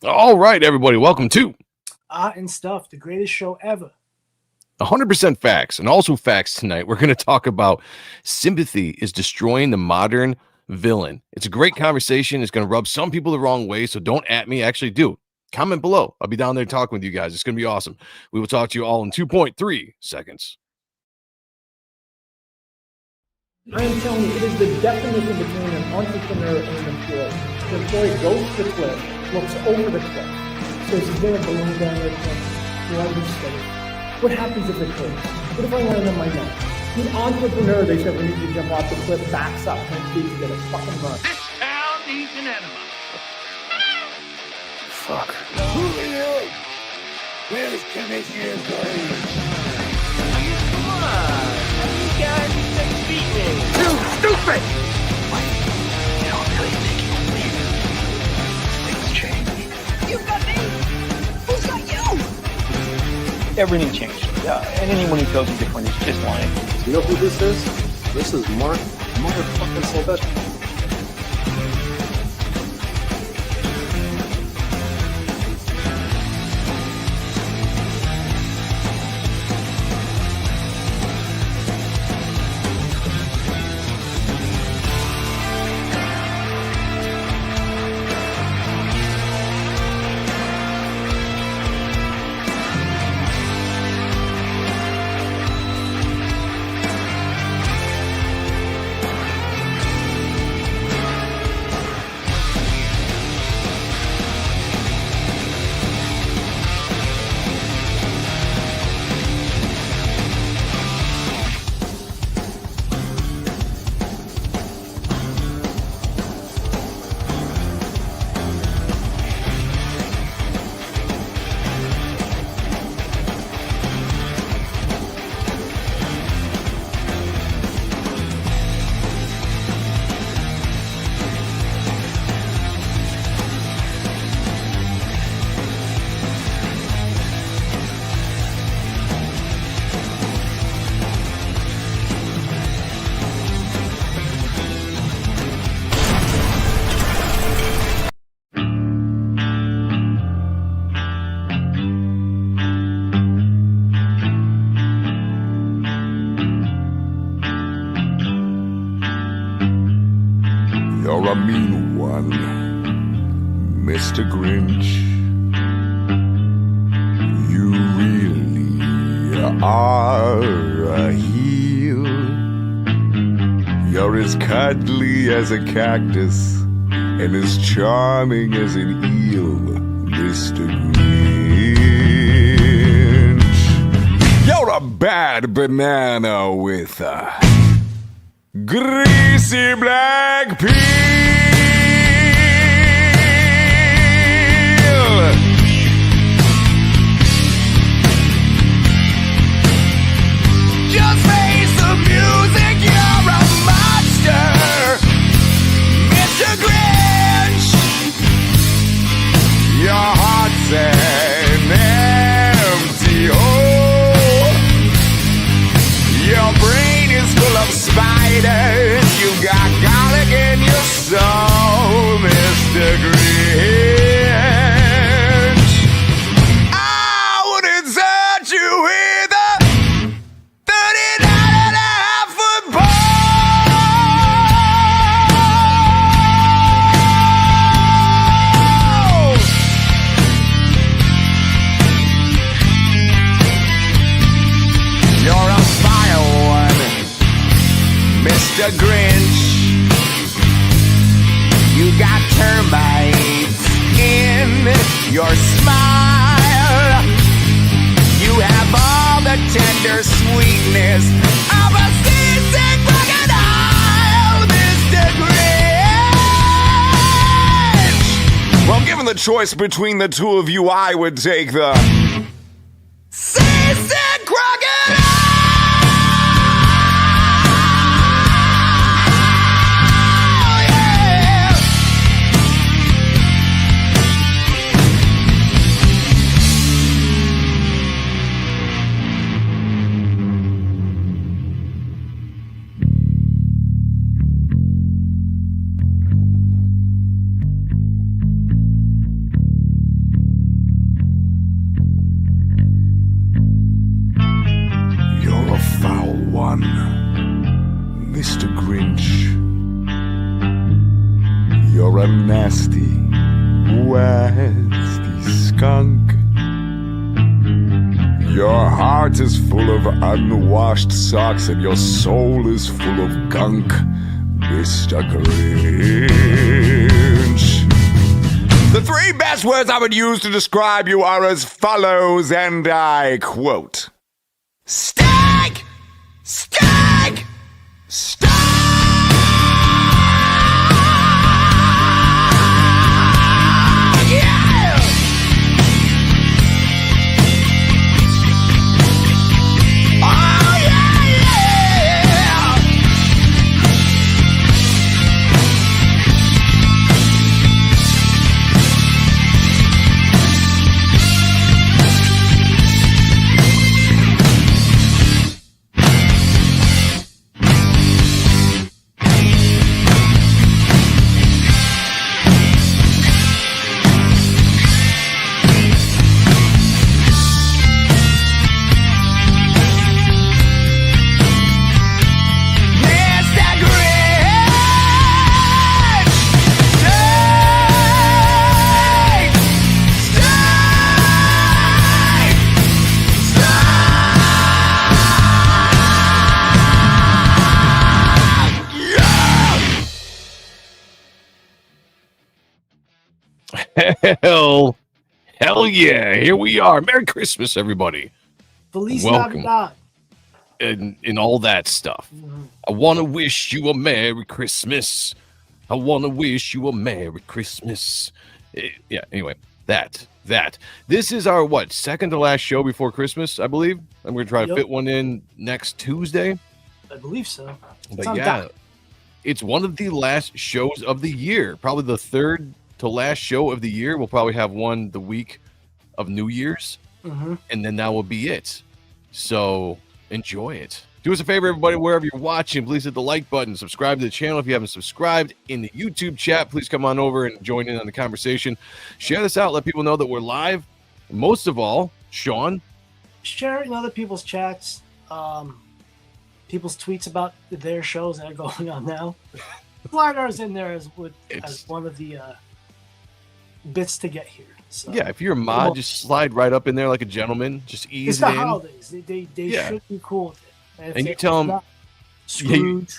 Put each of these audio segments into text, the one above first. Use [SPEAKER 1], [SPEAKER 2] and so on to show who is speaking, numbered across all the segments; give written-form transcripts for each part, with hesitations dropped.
[SPEAKER 1] All right, everybody, welcome to
[SPEAKER 2] And Stuff, the greatest show ever.
[SPEAKER 1] 100% Facts. And also facts tonight. We're going to talk about sympathy is destroying the modern villain. It's a great conversation. It's going to rub some people the wrong way, so don't at me. Actually do. Comment below. I'll be down there talking with you guys. It's going to be awesome. We will talk to you all in 2.3 seconds.
[SPEAKER 3] I am telling you, it is the definition between an entrepreneur and an employee. The employee goes to the cliff, looks over the cliff, says, is there a balloon down there? Do I be safe? What happens if it breaks? What if I land on my neck? The entrepreneur, they said, we need to jump off the cliff, backs up 10 feet to get a fucking run.
[SPEAKER 4] This town needs an enema.
[SPEAKER 1] Fuck.
[SPEAKER 4] Who are you? Where's Commissioner Brady? Come on. You guys are 6 feet in. Too stupid!
[SPEAKER 5] Wait, you don't really think you'll leave? Things change.
[SPEAKER 6] You've got me! Who's got you?
[SPEAKER 7] Everything changed. And anyone who tells you different is just lying.
[SPEAKER 8] You know who this is? This is motherfucking Sylvester.
[SPEAKER 9] You're a mean one, Mr. Grinch. You really are a heel. You're as cuddly as a cactus and as charming as an eel, Mr. Grinch. You're a bad banana with a greasy black peel.
[SPEAKER 4] Just face the music, you're a monster, Mr. Grinch.
[SPEAKER 9] Your heart's an empty hole. Your brain is full of spiders. You got garlic in your soul, Mr. Grinch. I wouldn't touch you with a 39.5-foot pole. You're a vile one, Mr. Grinch. You got termites in your smile. You have all the tender sweetness of a seasick crocodile, Mr. Grinch. Well, given the choice between the two of you, I would take the seasick crocodile. nasty, wasty skunk. Your heart is full of unwashed socks and your soul is full of gunk, Mr. Grinch. The three best words I would use to describe you are as follows, and I quote: Stag! Stag! Stag! Yeah! Oh, yeah, yeah! Mr. Grinch! Stay!
[SPEAKER 1] Hell yeah. Here we are. Merry Christmas, everybody.
[SPEAKER 2] Feliz
[SPEAKER 1] Welcome.
[SPEAKER 2] Navidad.
[SPEAKER 1] And all that stuff. I want to wish you a Merry Christmas. I want to wish you a Merry Christmas. Yeah, anyway, that. This is our, second to last show before Christmas, I believe. I'm going to try to
[SPEAKER 2] Yep.
[SPEAKER 1] fit one in next Tuesday.
[SPEAKER 2] I believe so.
[SPEAKER 1] But
[SPEAKER 2] It's on
[SPEAKER 1] yeah,
[SPEAKER 2] doc.
[SPEAKER 1] it's one of the last shows of the year. Probably the third to last show of the year. We'll probably have one the week of New Year's.
[SPEAKER 2] Mm-hmm.
[SPEAKER 1] And then that will be it. So enjoy it. Do us a favor, everybody, wherever you're watching, please hit the like button, subscribe to the channel if you haven't subscribed. In the YouTube chat, please come on over and join in on the conversation. Share this out, let people know that we're live. Most of all, Sean,
[SPEAKER 2] Share it in other people's chats, people's tweets about their shows that are going on now. Slide ours in there as one of the bits to get here. So,
[SPEAKER 1] yeah, if you're a mod, just slide right up in there like a gentleman. Just
[SPEAKER 2] it's
[SPEAKER 1] ease
[SPEAKER 2] the
[SPEAKER 1] it in.
[SPEAKER 2] holidays. They
[SPEAKER 1] Yeah.
[SPEAKER 2] should be cool with it.
[SPEAKER 1] And
[SPEAKER 2] if
[SPEAKER 1] you
[SPEAKER 2] it's
[SPEAKER 1] tell 'em-
[SPEAKER 2] not
[SPEAKER 1] Yeah, you-
[SPEAKER 2] Scrooge.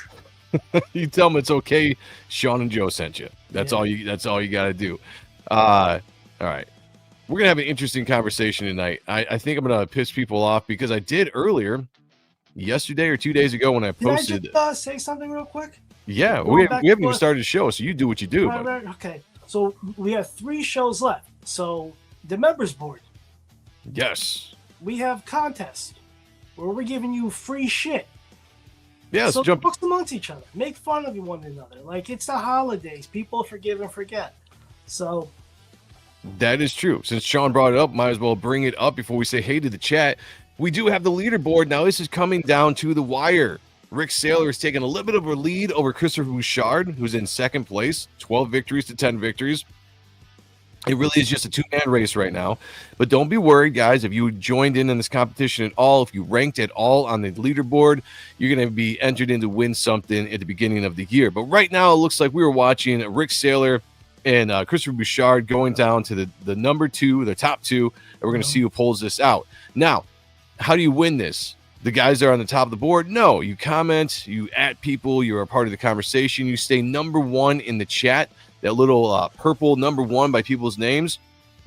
[SPEAKER 1] You tell them it's okay. Sean and Joe sent you. That's
[SPEAKER 2] Yeah.
[SPEAKER 1] all you. That's all you got to do. All right, we're gonna have an interesting conversation tonight. I think I'm gonna piss people off because I did earlier, yesterday or 2 days ago when I
[SPEAKER 2] Can I
[SPEAKER 1] posted.
[SPEAKER 2] just say something real quick?
[SPEAKER 1] Yeah,
[SPEAKER 2] Going
[SPEAKER 1] we
[SPEAKER 2] back
[SPEAKER 1] haven't
[SPEAKER 2] and
[SPEAKER 1] even
[SPEAKER 2] forth.
[SPEAKER 1] started the show, so you do what you do.
[SPEAKER 2] Right,
[SPEAKER 1] But
[SPEAKER 2] right, okay. So we have 3 shows left. So the members board,
[SPEAKER 1] yes,
[SPEAKER 2] we have contests where we're giving you free shit.
[SPEAKER 1] yeah. Let's
[SPEAKER 2] So
[SPEAKER 1] jump.
[SPEAKER 2] talk amongst each other. Make fun of one another. Like, it's the holidays. People forgive and forget. So
[SPEAKER 1] That is true. Since Sean brought it up, might as well bring it up before we say hey to the chat. We do have the leaderboard. Now, this is coming down to the wire. Rick Saylor is taking a little bit of a lead over Christopher Bouchard, who's in second place, 12 victories to 10 victories. It really is just a 2-man race right now. But don't be worried, guys. If you joined in this competition at all, if you ranked at all on the leaderboard, you're going to be entered in to win something at the beginning of the year. But right now, it looks like we were watching Rick Saylor and Christopher Bouchard going down to the number 2, the top 2, and we're going to see who pulls this out. Now, how do you win this? The guys that are on the top of the board? No, you comment, you at people, you're a part of the conversation, you stay number 1 in the chat. That little purple number 1 by people's names,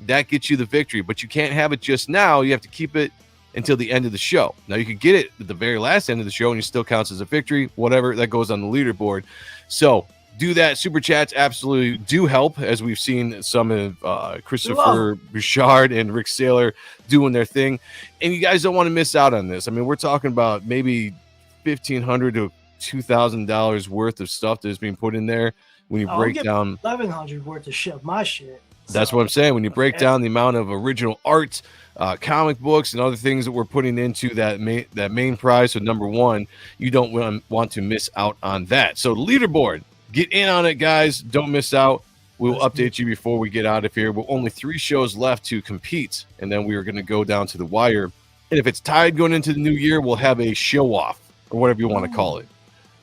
[SPEAKER 1] that gets you the victory. But you can't have it just now. You have to keep it until the end of the show. Now, you could get it at the very last end of the show, and it still counts as a victory. Whatever, that goes on the leaderboard. So do that. Super chats absolutely do help, as we've seen some of Christopher Bouchard and Rick Saylor doing their thing. And you guys don't want to miss out on this. I mean, we're talking about maybe $1,500 to $2,000 worth of stuff that is being put in there. When you break down
[SPEAKER 2] $1,100 worth of shit, my shit.
[SPEAKER 1] That's what I'm saying. When you break down the amount of original art, comic books, and other things that we're putting into that main prize, so number 1, you don't want to miss out on that. So leaderboard, get in on it, guys. Don't miss out. We'll update you before we get out of here. We're only 3 shows left to compete, and then we are going to go down to the wire. And if it's tied going into the new year, we'll have a show off, or whatever you want to call it,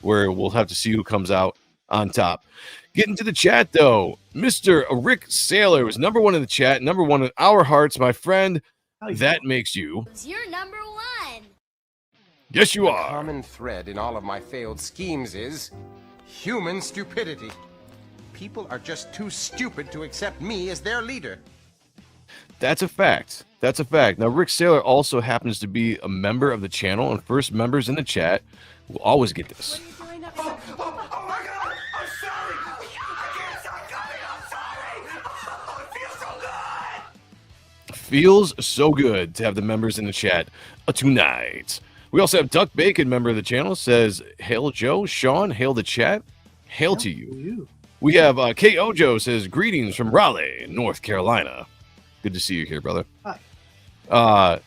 [SPEAKER 1] where we'll have to see who comes out on top. Getting to the chat, though. Mr. Rick Sailor was number 1 in the chat, number 1 in our hearts, my friend. That makes you.
[SPEAKER 6] You're number 1.
[SPEAKER 1] Yes, you
[SPEAKER 10] The
[SPEAKER 1] are.
[SPEAKER 10] common thread in all of my failed schemes is human stupidity. People are just too stupid to accept me as their leader.
[SPEAKER 1] That's a fact. That's a fact. Now, Rick Sailor also happens to be a member of the channel, and first members in the chat will always get this.
[SPEAKER 4] Oh my God! I'm sorry! I can't stop coming! I'm sorry! Oh, it feels so good!
[SPEAKER 1] Feels so good to have the members in the chat tonight. We also have Duck Bacon, member of the channel, says, hail Joe. Sean, hail the chat. Hail to you. We have K. Ojo says, greetings from Raleigh, North Carolina. Good to see you here, brother.
[SPEAKER 2] Hi.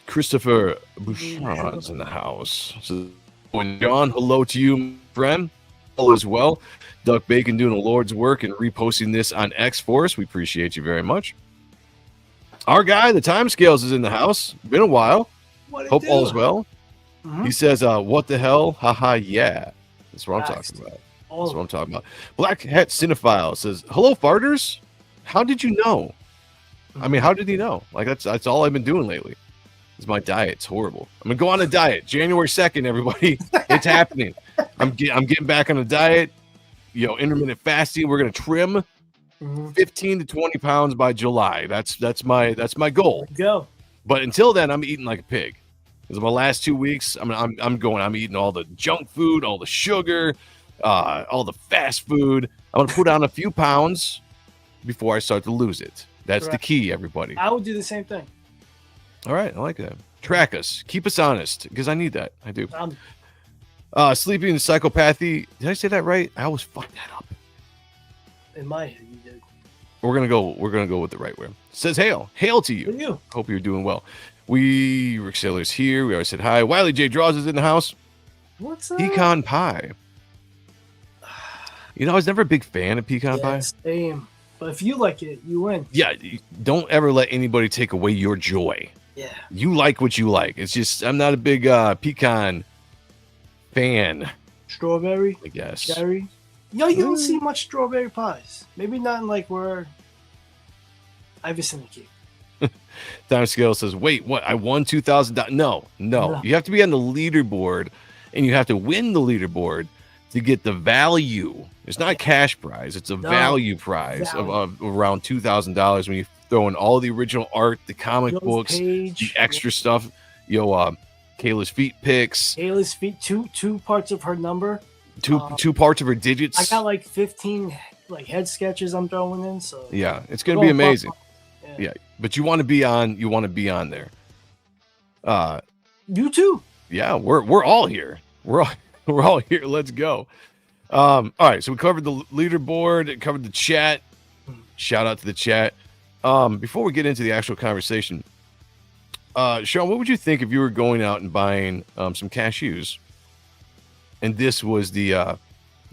[SPEAKER 1] Christopher Bouchard's in the house. So, John, hello to you, my friend. All as well. Duck Bacon doing the Lord's work and reposting this on X for us. We appreciate you very much. Our guy, the Timescales, is in the house. Been a while. Hope all is well. He says, what the hell? Haha, yeah. That's what I'm talking about. That's what I'm talking about. Black Hat Cinephile says, hello, farters. How did you know? I mean, how did he know? Like, that's all I've been doing lately. Is my diet. It's horrible. I'm gonna go on a diet. January 2nd, everybody. It's happening. I'm getting back on a diet. You know, intermittent fasting. We're gonna trim 15 to 20 pounds by July. That's my goal.
[SPEAKER 2] Go.
[SPEAKER 1] But until then, I'm eating like a pig. Because my last 2 weeks, I'm eating all the junk food, all the sugar, all the fast food. I'm gonna put on a few pounds before I start to lose it. That's the key, everybody.
[SPEAKER 2] I would do the same thing.
[SPEAKER 1] All right, I like that. Track us, keep us honest, because I need that. I do. Sleeping in Psychopathy. Did I say that right? I always fuck that up.
[SPEAKER 2] In my head, you did.
[SPEAKER 1] We're gonna go with the right way. Says hail to you.
[SPEAKER 2] You.
[SPEAKER 1] Hope you're doing well. Rick Sailor's here. We already said hi. Wiley J Draws is in the house.
[SPEAKER 2] What's up?
[SPEAKER 1] Pecan pie. You know, I was never a big fan of pecan pie.
[SPEAKER 2] Same. But if you like it, you win.
[SPEAKER 1] Yeah, don't ever let anybody take away your joy.
[SPEAKER 2] Yeah.
[SPEAKER 1] You like what you like. It's just I'm not a big pecan fan.
[SPEAKER 2] Strawberry?
[SPEAKER 1] I guess.
[SPEAKER 2] Cherry? You don't see much strawberry pies. Maybe not in like where I vicinity keep.
[SPEAKER 1] Timescale says, wait, what? I won $2,000. No. You have to be on the leaderboard, and you have to win the leaderboard to get the value. It's not a cash prize. It's a value prize of around $2,000 when you throw in all the original art, the comic books, the extra stuff. Kayla's feet pics.
[SPEAKER 2] Kayla's feet, two parts of her number.
[SPEAKER 1] Two parts of her digits.
[SPEAKER 2] I got like 15 like head sketches I'm throwing in. So
[SPEAKER 1] yeah, it's gonna be amazing. Yeah, but you want to be on. You want to be on there.
[SPEAKER 2] You too.
[SPEAKER 1] Yeah, we're all here. We're all here. Let's go. All right, so we covered the leaderboard, covered the chat. Shout out to the chat. Before we get into the actual conversation, Sean, what would you think if you were going out and buying some cashews, and this was the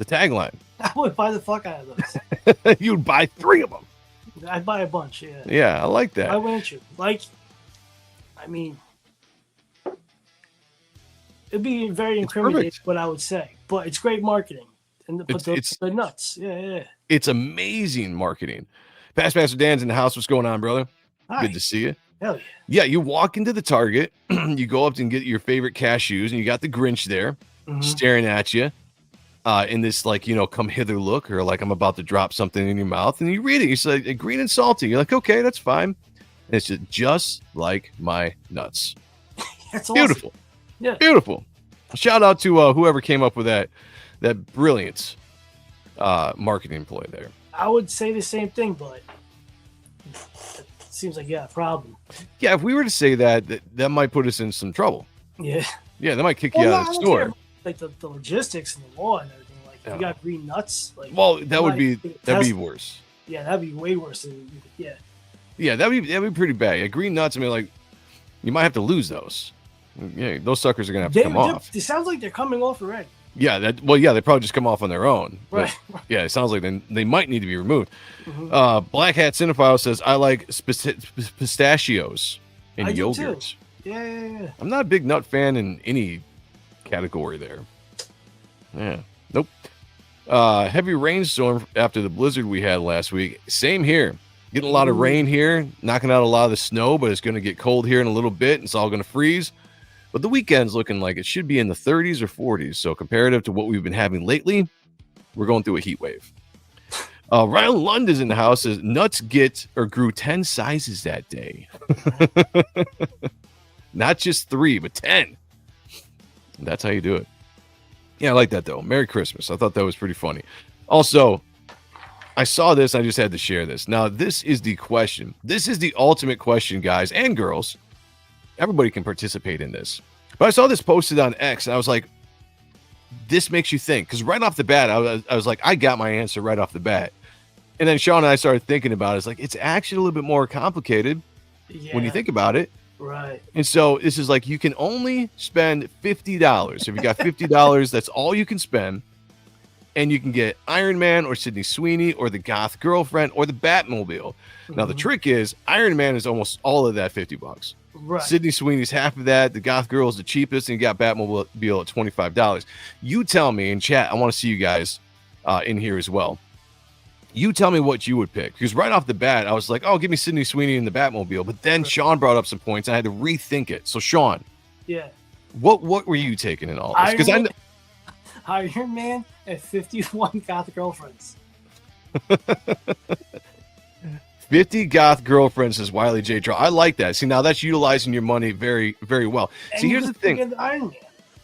[SPEAKER 1] tagline?
[SPEAKER 2] I would buy the fuck out of those.
[SPEAKER 1] You'd buy 3 of them.
[SPEAKER 2] I'd buy a bunch. Yeah.
[SPEAKER 1] Yeah, I like that.
[SPEAKER 2] Why wouldn't you? Like, I mean, it'd be very incriminating what I would say, but it's great marketing. And it's nuts. Yeah.
[SPEAKER 1] It's amazing marketing. Past Master Dan's in the house. What's going on, brother?
[SPEAKER 2] Hi.
[SPEAKER 1] Good to see you.
[SPEAKER 2] Hell yeah.
[SPEAKER 1] Yeah, you walk into the Target, you go up and get your favorite cashews, and you got the Grinch there staring at you in this, like, come hither look, or like I'm about to drop something in your mouth, and you read it. You say green and salty. You're like, okay, that's fine. And it's just like my nuts.
[SPEAKER 2] That's
[SPEAKER 1] beautiful.
[SPEAKER 2] Awesome. Yeah.
[SPEAKER 1] Beautiful. Shout out to whoever came up with that brilliant marketing ploy there.
[SPEAKER 2] I would say the same thing, but it seems like a problem.
[SPEAKER 1] Yeah, if we were to say that might put us in some trouble.
[SPEAKER 2] Yeah.
[SPEAKER 1] Yeah, that might kick you out of the store.
[SPEAKER 2] Like the logistics and the law and everything. Like if you got green nuts. Like,
[SPEAKER 1] well, that'd be worse.
[SPEAKER 2] Yeah, that'd be way worse.
[SPEAKER 1] Yeah, that'd be pretty bad. Yeah, green nuts. I mean, like, you might have to lose those. Yeah, those suckers are gonna have to come off.
[SPEAKER 2] It sounds like they're coming off already.
[SPEAKER 1] Yeah, they probably just come off on their own.
[SPEAKER 2] Right.
[SPEAKER 1] But, yeah, it sounds like they might need to be removed. Black Hat Cinephile says, I like pistachios in yogurt.
[SPEAKER 2] Yeah.
[SPEAKER 1] I'm not a big nut fan in any category there. Yeah. Nope. Heavy rainstorm after the blizzard we had last week. Same here. Getting a lot of rain here, knocking out a lot of the snow, but it's going to get cold here in a little bit. And it's all going to freeze. But the weekend's looking like it should be in the 30s or 40s. So comparative to what we've been having lately, we're going through a heat wave. Ryan Lund is in the house. Says nuts grew 10 sizes that day. Not just 3, but 10. That's how you do it. Yeah, I like that though. Merry Christmas. I thought that was pretty funny. Also, I saw this. I just had to share this. Now, this is the question. This is the ultimate question, guys and girls. Everybody can participate in this. But I saw this posted on X, and I was like, this makes you think. Because right off the bat, I was like, I got my answer right off the bat. And then Sean and I started thinking about it. It's like, it's actually a little bit more complicated when you think about it.
[SPEAKER 2] Right.
[SPEAKER 1] And so this is like, you can only spend $50. If you got $50, that's all you can spend. And you can get Iron Man or Sydney Sweeney or the Goth Girlfriend or the Batmobile. Now, the trick is Iron Man is almost all of that $50.
[SPEAKER 2] Right.
[SPEAKER 1] Sydney Sweeney's half of that. The Goth Girl is the cheapest, and you got Batmobile at $25. You tell me in chat. I want to see you guys in here as well. You tell me what you would pick, because right off the bat, I was like, "Oh, give me Sydney Sweeney and the Batmobile." But then Sean brought up some points, and I had to rethink it. So, Sean, what were you taking in all this? Because
[SPEAKER 2] Iron Man and 51 Goth Girlfriends.
[SPEAKER 1] 50 Goth Girlfriends, says Wiley J. Draw. I like that. See, now that's utilizing your money very, very well.
[SPEAKER 2] And
[SPEAKER 1] See, here's the thing.
[SPEAKER 2] Iron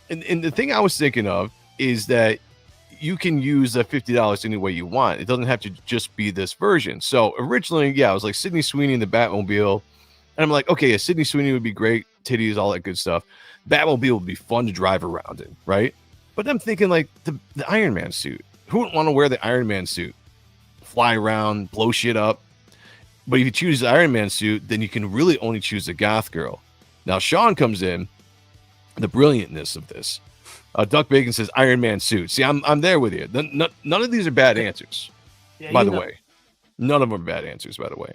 [SPEAKER 2] Man.
[SPEAKER 1] And the thing I was thinking of is that you can use the $50 any way you want. It doesn't have to just be this version. So originally, I was like Sydney Sweeney and the Batmobile. And I'm like, okay, Sydney Sweeney would be great. Titties, all that good stuff. Batmobile would be fun to drive around in, right? But I'm thinking like the Iron Man suit. Who wouldn't want to wear the Iron Man suit? Fly around, blow shit up. But if you choose the Iron Man suit, then you can really only choose the Goth Girl. Now, Sean comes in, the brilliantness of this. Duck Bacon says Iron Man suit. See, I'm there with you. None of these are bad answers, by the way. None of them are bad answers, by the way.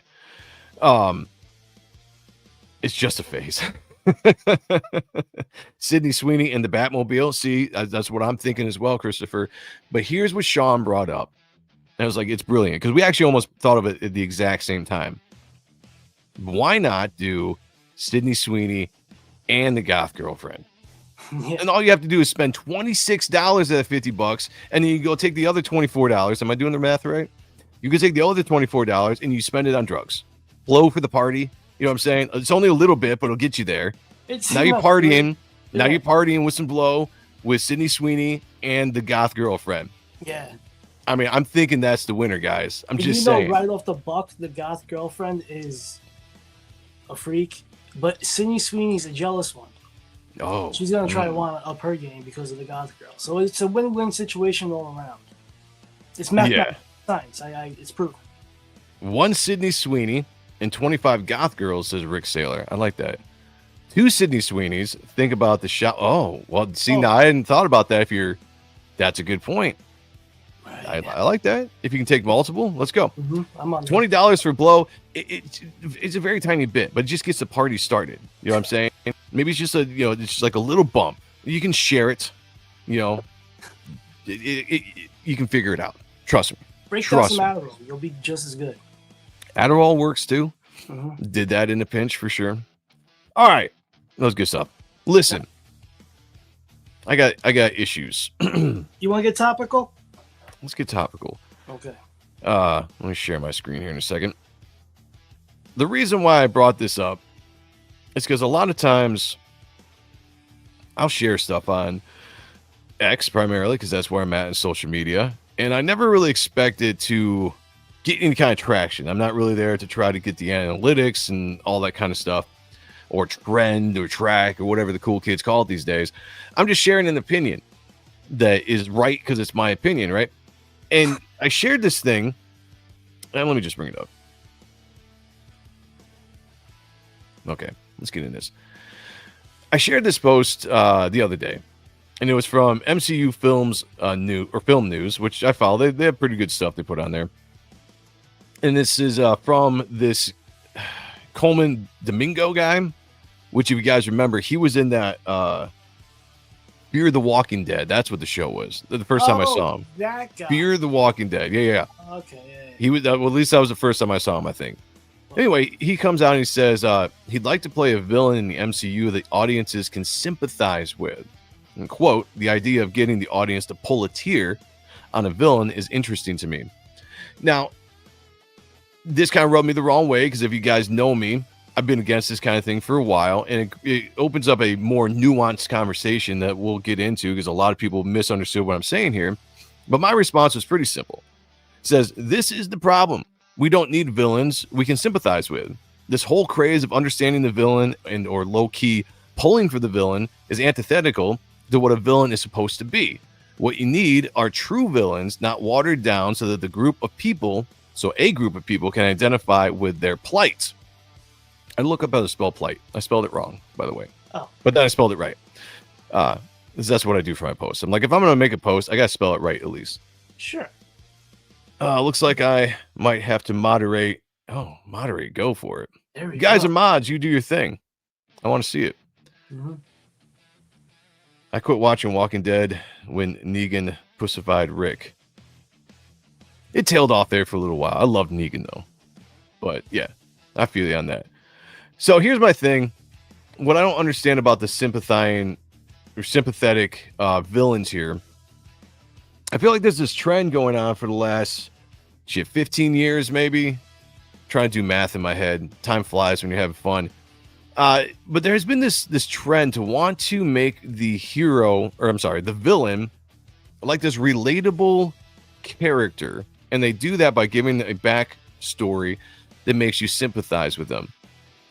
[SPEAKER 1] It's just a phase. Sydney Sweeney and the Batmobile. See, that's what I'm thinking as well, Christopher. But here's what Sean brought up. And I was like, it's brilliant, because we actually almost thought of it at the exact same time. Why not do Sydney Sweeney and the Goth Girlfriend? And all you have to do is spend $26 of that $50, and then you go take the other $24. Am I doing the math right? You can take the other $24 and you spend it on drugs. Blow for the party. You know what I'm saying? It's only a little bit, but it'll get you there. Now you're partying. Now you're partying with some blow with Sydney Sweeney and the Goth Girlfriend.
[SPEAKER 2] Yeah.
[SPEAKER 1] I mean, I'm thinking that's the winner, guys. I'm just
[SPEAKER 2] saying.
[SPEAKER 1] saying.
[SPEAKER 2] Right off the buck, the Goth Girlfriend is a freak, but Sydney Sweeney's a jealous one.
[SPEAKER 1] Oh.
[SPEAKER 2] She's going to try to want to up her game because of the Goth Girl. So it's a win-win situation all around. It's mathematical science. It's proven.
[SPEAKER 1] 1 Sydney Sweeney and 25 Goth Girls, says Rick Saylor. I like that. 2 Sydney Sweeneys. Think about the shot. Oh, well, see, now I hadn't thought about that. That's a good point. Right. I like that. If you can take multiple, let's go.
[SPEAKER 2] I'm on
[SPEAKER 1] $20 for blow. It's a very tiny bit, but it just gets the party started. You know what I'm saying? Maybe it's just it's just like a little bump. You can share it. You can figure it out. Trust me.
[SPEAKER 2] Break down some Adderall. You'll be just as good.
[SPEAKER 1] Adderall works too. Did that in a pinch for sure. All right, that was good stuff. Listen, I got issues.
[SPEAKER 2] You want to get topical?
[SPEAKER 1] Let's get topical.
[SPEAKER 2] Okay.
[SPEAKER 1] Let me share my screen here in a second. The reason why I brought this up is because a lot of times I'll share stuff on X primarily, because that's where I'm at in social media, and I never really expected to get any kind of traction. I'm not really there to try to get the analytics and all that kind of stuff, or trend or track or whatever the cool kids call it these days. I'm just sharing an opinion that is right because it's my opinion, right? And I shared this thing, and let me just bring it up. Okay, let's get in this. I shared this post the other day, and it was from MCU Films Film News, which I follow. They have pretty good stuff they put on there. And this is from this Coleman Domingo guy, which if you guys remember, he was in that Fear the Walking Dead. That's what the show was. The first time I saw him.
[SPEAKER 2] That guy.
[SPEAKER 1] Fear the Walking Dead. Yeah.
[SPEAKER 2] Okay. Yeah.
[SPEAKER 1] He was. Well, at least that was the first time I saw him, I think. Anyway, he comes out and he says he'd like to play a villain in the MCU that audiences can sympathize with. And quote, the idea of getting the audience to pull a tear on a villain is interesting to me. Now, this kind of rubbed me the wrong way because if you guys know me, I've been against this kind of thing for a while, and it opens up a more nuanced conversation that we'll get into because a lot of people misunderstood what I'm saying here. But my response was pretty simple. It says, this is the problem. We don't need villains we can sympathize with. This whole craze of understanding the villain and or low-key pulling for the villain is antithetical to what a villain is supposed to be. What you need are true villains, not watered down so that a group of people can identify with their plight. I look up how to spell plight. I spelled it wrong, by the way.
[SPEAKER 2] Oh.
[SPEAKER 1] But then I spelled it right. That's what I do for my posts. I'm like, if I'm going to make a post, I got to spell it right at least.
[SPEAKER 2] Sure.
[SPEAKER 1] Looks like I might have to moderate. Oh, moderate. Go for it.
[SPEAKER 2] There we
[SPEAKER 1] You guys
[SPEAKER 2] go.
[SPEAKER 1] are mods. You do your thing. I want to see it.
[SPEAKER 2] Mm-hmm.
[SPEAKER 1] I quit watching Walking Dead when Negan pussified Rick. It tailed off there for a little while. I loved Negan, though. But, yeah, I feel you on that. So, here's my thing. What I don't understand about the sympathetic villains here, I feel like there's this trend going on for the last 15 years, maybe. Trying to do math in my head. Time flies when you're having fun. But there's been this trend to want to make the villain, like this relatable character. And they do that by giving a backstory that makes you sympathize with them.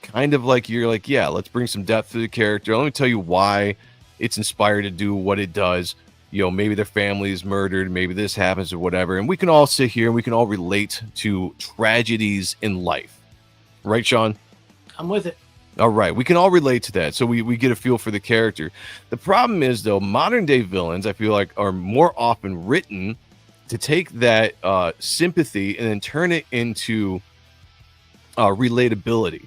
[SPEAKER 1] Kind of like you're like, yeah, let's bring some depth to the character. Let me tell you why it's inspired to do what it does. You know, maybe their family is murdered, maybe this happens or whatever. And we can all sit here and we can all relate to tragedies in life. Right, Sean?
[SPEAKER 2] I'm with it.
[SPEAKER 1] All right. We can all relate to that. So we get a feel for the character. The problem is, though, modern day villains, I feel like, are more often written to take that sympathy and then turn it into relatability.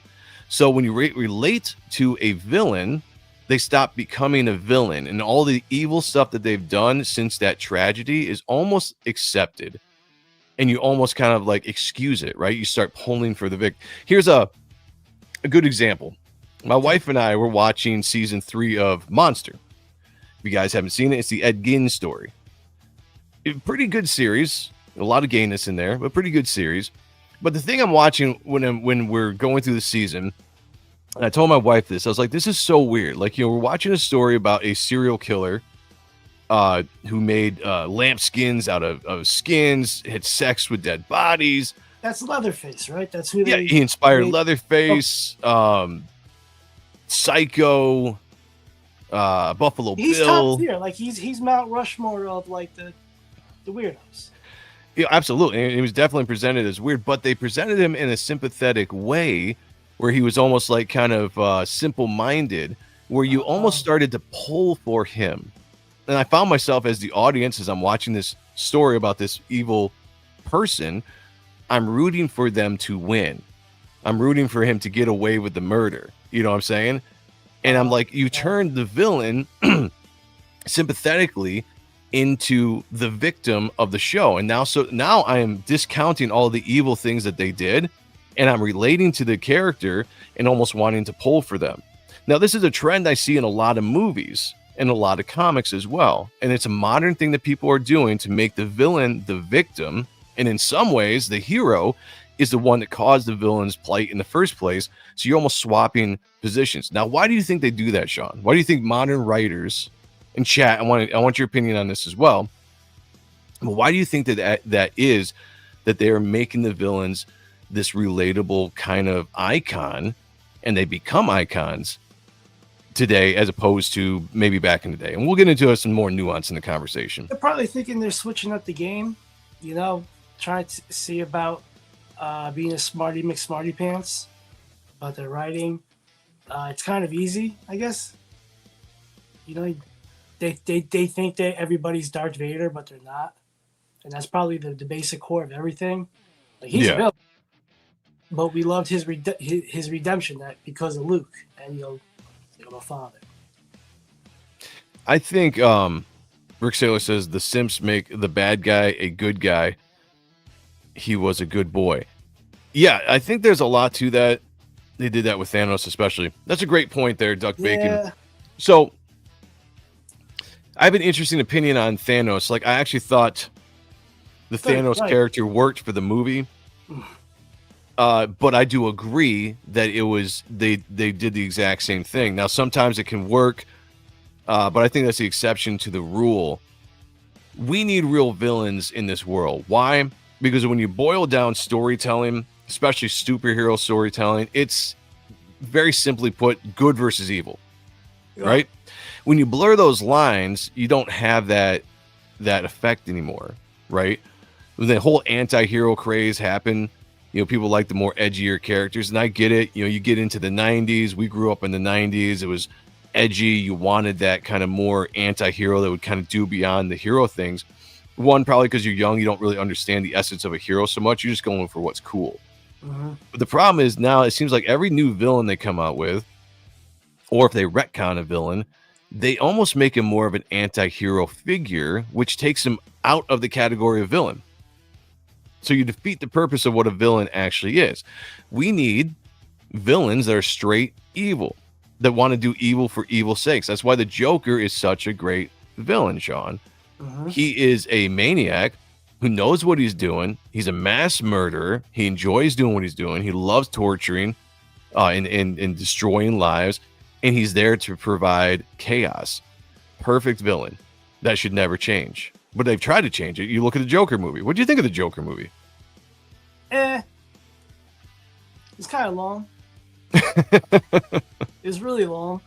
[SPEAKER 1] So when you relate to a villain, they stop becoming a villain, and all the evil stuff that they've done since that tragedy is almost accepted, and you almost kind of like excuse it, right? You start pulling for the victim. Here's a good example. My wife and I were watching season 3 of Monster. If you guys haven't seen it, it's the Ed Gein story. Pretty good series. A lot of gayness in there, but pretty good series. But the thing I'm watching when we're going through the season, and I told my wife this, I was like, this is so weird. Like, you know, we're watching a story about a serial killer who made lamp skins out of skins, had sex with dead bodies.
[SPEAKER 2] That's Leatherface, right? That's who
[SPEAKER 1] he inspired Leatherface, Psycho, Buffalo
[SPEAKER 2] he's
[SPEAKER 1] Bill.
[SPEAKER 2] Top tier. Like he's Mount Rushmore of like the weirdos.
[SPEAKER 1] Yeah, absolutely. And he was definitely presented as weird, but they presented him in a sympathetic way where he was almost like kind of simple-minded, where you almost started to pull for him. And I found myself as the audience, as I'm watching this story about this evil person, I'm rooting for them to win. I'm rooting for him to get away with the murder. You know what I'm saying? And I'm like, you turned the villain sympathetically into the victim of the show. And now I am discounting all the evil things that they did, and I'm relating to the character and almost wanting to pull for them. Now, this is a trend I see in a lot of movies and a lot of comics as well. And it's a modern thing that people are doing to make the villain the victim. And in some ways, the hero is the one that caused the villain's plight in the first place. So you're almost swapping positions. Now, why do you think they do that, Sean? Why do you think modern writers in chat, I want your opinion on this as well. But why do you think that is that they are making the villains this relatable kind of icon, and they become icons today as opposed to maybe back in the day? And we'll get into some more nuance in the conversation.
[SPEAKER 2] They're probably thinking they're switching up the game, you know, trying to see about being a smarty McSmarty pants, about their writing. It's kind of easy, I guess. You know, they think that everybody's Darth Vader, but they're not. And that's probably the basic core of everything. Like, he's a villain, but we loved his redemption that because of Luke and, you know, father.
[SPEAKER 1] I think Rick Saylor says the Simps make the bad guy a good guy. He was a good boy. Yeah, I think there's a lot to that. They did that with Thanos, especially. That's a great point there, Duck Bacon. So I have an interesting opinion on Thanos. Like, I actually thought the Thanos character worked for the movie. But I do agree that it was they did the exact same thing. Now, sometimes it can work, but I think that's the exception to the rule. We need real villains in this world. Why? Because when you boil down storytelling, especially superhero storytelling, it's very simply put, good versus evil, right? When you blur those lines, you don't have that effect anymore, right? When the whole anti-hero craze happened, people like the more edgier characters, and I get it. You get into the 90s. We grew up in the 90s. It was edgy. You wanted that kind of more anti-hero that would kind of do beyond the hero things. One, probably because you're young, you don't really understand the essence of a hero so much. You're just going for what's cool. But the problem is now it seems like every new villain they come out with, or if they retcon a villain, they almost make him more of an anti-hero figure, which takes him out of the category of villain. So you defeat the purpose of what a villain actually is. We need villains that are straight evil, that want to do evil for evil's sakes. That's why the Joker is such a great villain, Sean. He is a maniac who knows what he's doing. He's a mass murderer. He enjoys doing what he's doing. He loves torturing and destroying lives. And he's there to provide chaos. Perfect villain. That should never change. But they've tried to change it. You look at the Joker movie. What do you think of the Joker movie?
[SPEAKER 2] It's kind of long. It's really long.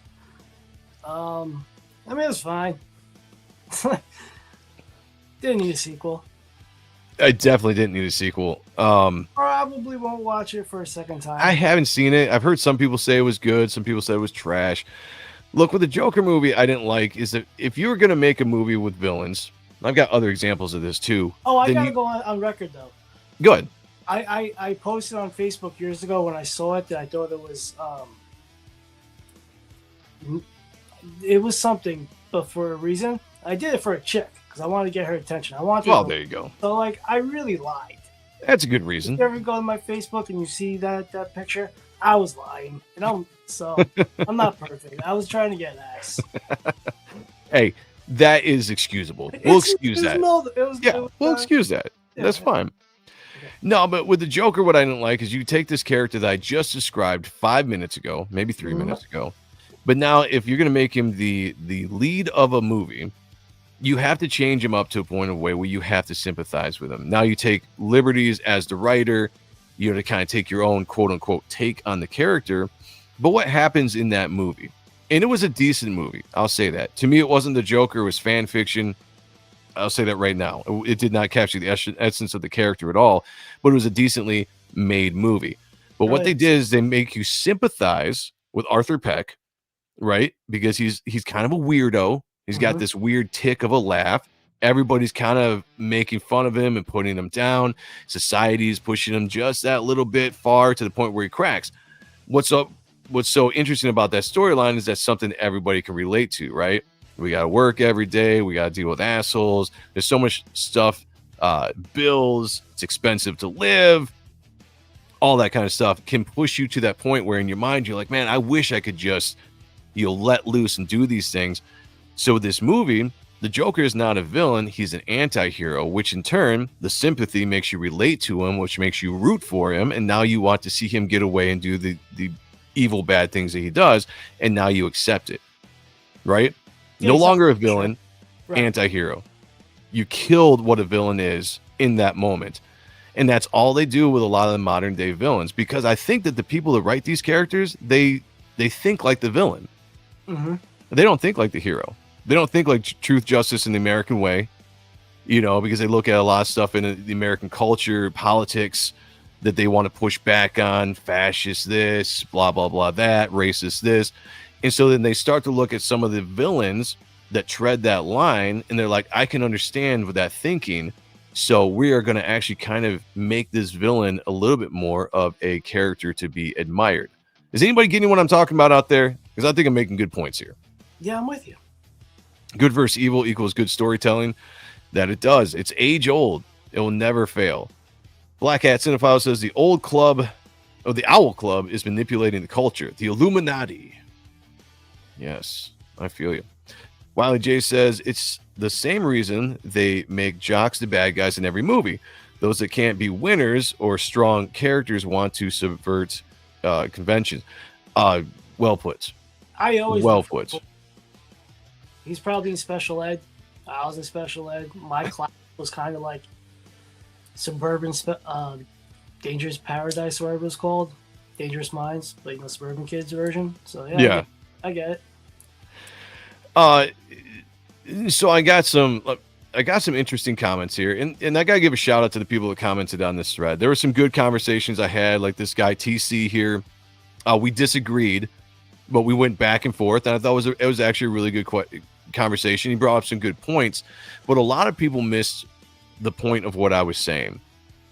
[SPEAKER 2] I mean, it's fine. Didn't need a sequel.
[SPEAKER 1] I definitely didn't need a sequel.
[SPEAKER 2] Probably won't watch it for a second time.
[SPEAKER 1] I haven't seen it. I've heard some people say it was good. Some people said it was trash. Look, with the Joker movie, I didn't like is that if you were going to make a movie with villains, I've got other examples of this too.
[SPEAKER 2] Oh, I gotta go on record though.
[SPEAKER 1] Go ahead.
[SPEAKER 2] I posted on Facebook years ago when I saw it that I thought it was something, but for a reason. I did it for a chick because I wanted to get her attention.
[SPEAKER 1] There you go.
[SPEAKER 2] So I really lied.
[SPEAKER 1] That's a good reason.
[SPEAKER 2] If you ever go to my Facebook and you see that picture, I was lying, and I'm not perfect. I was trying to get an ass.
[SPEAKER 1] Hey, that is excusable. We'll excuse that. We'll excuse that. That's fine. Okay. No, but with the Joker, what I didn't like is you take this character that I just described 5 minutes ago, maybe 3 minutes ago, but now if you're going to make him the lead of a movie, you have to change him up to a point of way where you have to sympathize with him. Now you take liberties as the writer, to kind of take your own quote unquote take on the character. But what happens in that movie? And it was a decent movie. I'll say that. To me, it wasn't the Joker. It was fan fiction. I'll say that right now. It did not capture the essence of the character at all, but it was a decently made movie. But what they did is they make you sympathize with Arthur Peck, right? Because he's kind of a weirdo. He's got this weird tick of a laugh. Everybody's kind of making fun of him and putting him down. Society is pushing him just that little bit far to the point where he cracks. What's so interesting about that storyline is that's something everybody can relate to, right? We got to work every day. We got to deal with assholes. There's so much stuff, bills. It's expensive to live. All that kind of stuff can push you to that point where in your mind, you're like, man, I wish I could just, let loose and do these things. So this movie, the Joker is not a villain. He's an anti-hero, which in turn, the sympathy makes you relate to him, which makes you root for him. And now you want to see him get away and do the evil, bad things that he does. And now you accept it, right? Yeah, no longer a villain, anti-hero. You killed what a villain is in that moment. And that's all they do with a lot of the modern day villains. Because I think that the people that write these characters, they think like the villain. They don't think like the hero. They don't think like truth, justice, and the American way, because they look at a lot of stuff in the American culture, politics that they want to push back on, fascist this, blah, blah, blah, that, racist this. And so then they start to look at some of the villains that tread that line, and they're like, I can understand with that thinking. So we are going to actually kind of make this villain a little bit more of a character to be admired. Is anybody getting what I'm talking about out there? Because I think I'm making good points here.
[SPEAKER 2] Yeah, I'm with you.
[SPEAKER 1] Good versus evil equals good storytelling. That it does. It's age old. It will never fail. Black Hat Cinephile says the old club, or the Owl Club, is manipulating the culture. The Illuminati. Yes, I feel you. Wiley J says it's the same reason they make jocks the bad guys in every movie. Those that can't be winners or strong characters want to subvert conventions. Well put.
[SPEAKER 2] I always
[SPEAKER 1] well put.
[SPEAKER 2] He's probably in special ed. I was in special ed. My class was kind of like suburban, Dangerous Paradise, whatever it was called, Dangerous Minds, but suburban kids version. So yeah. I get
[SPEAKER 1] it. So I got some interesting comments here, and I gotta give a shout out to the people that commented on this thread. There were some good conversations I had, like this guy TC here. We disagreed, but we went back and forth, and I thought it was actually a really good conversation. He brought up some good points, but a lot of people missed the point of what I was saying.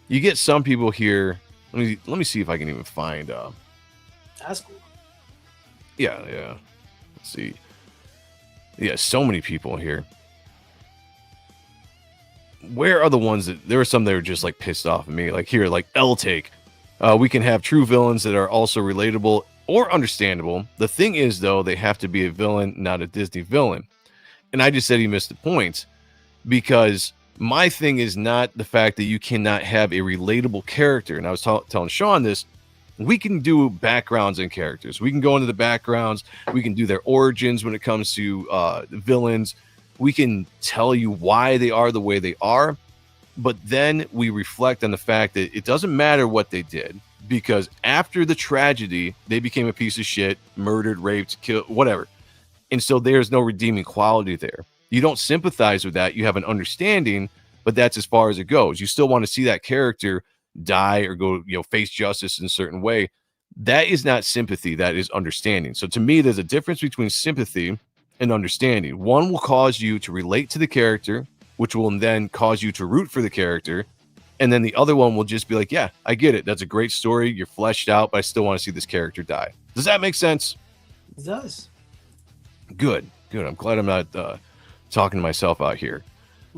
[SPEAKER 1] You get some people here. Let me see if I can even find.
[SPEAKER 2] That's cool.
[SPEAKER 1] Yeah. Let's see. Yeah, so many people here. Where are the ones that there were some that were just like pissed off at me? Like here, like L take. We can have true villains that are also relatable or understandable. The thing is, though, they have to be a villain, not a Disney villain. And I just said he missed the point, because my thing is not the fact that you cannot have a relatable character. And I was telling Sean this. We can do backgrounds and characters. We can go into the backgrounds. We can do their origins when it comes to villains. We can tell you why they are the way they are. But then we reflect on the fact that it doesn't matter what they did, because after the tragedy, they became a piece of shit, murdered, raped, killed, whatever. And so there's no redeeming quality there. You don't sympathize with that. You have an understanding, but that's as far as it goes. You still want to see that character die or go, face justice in a certain way. That is not sympathy. That is understanding. So to me, there's a difference between sympathy and understanding. One will cause you to relate to the character, which will then cause you to root for the character. And then the other one will just be like, yeah, I get it. That's a great story. You're fleshed out, but I still want to see this character die. Does that make sense?
[SPEAKER 2] It does.
[SPEAKER 1] Good. I'm glad I'm not talking to myself out here.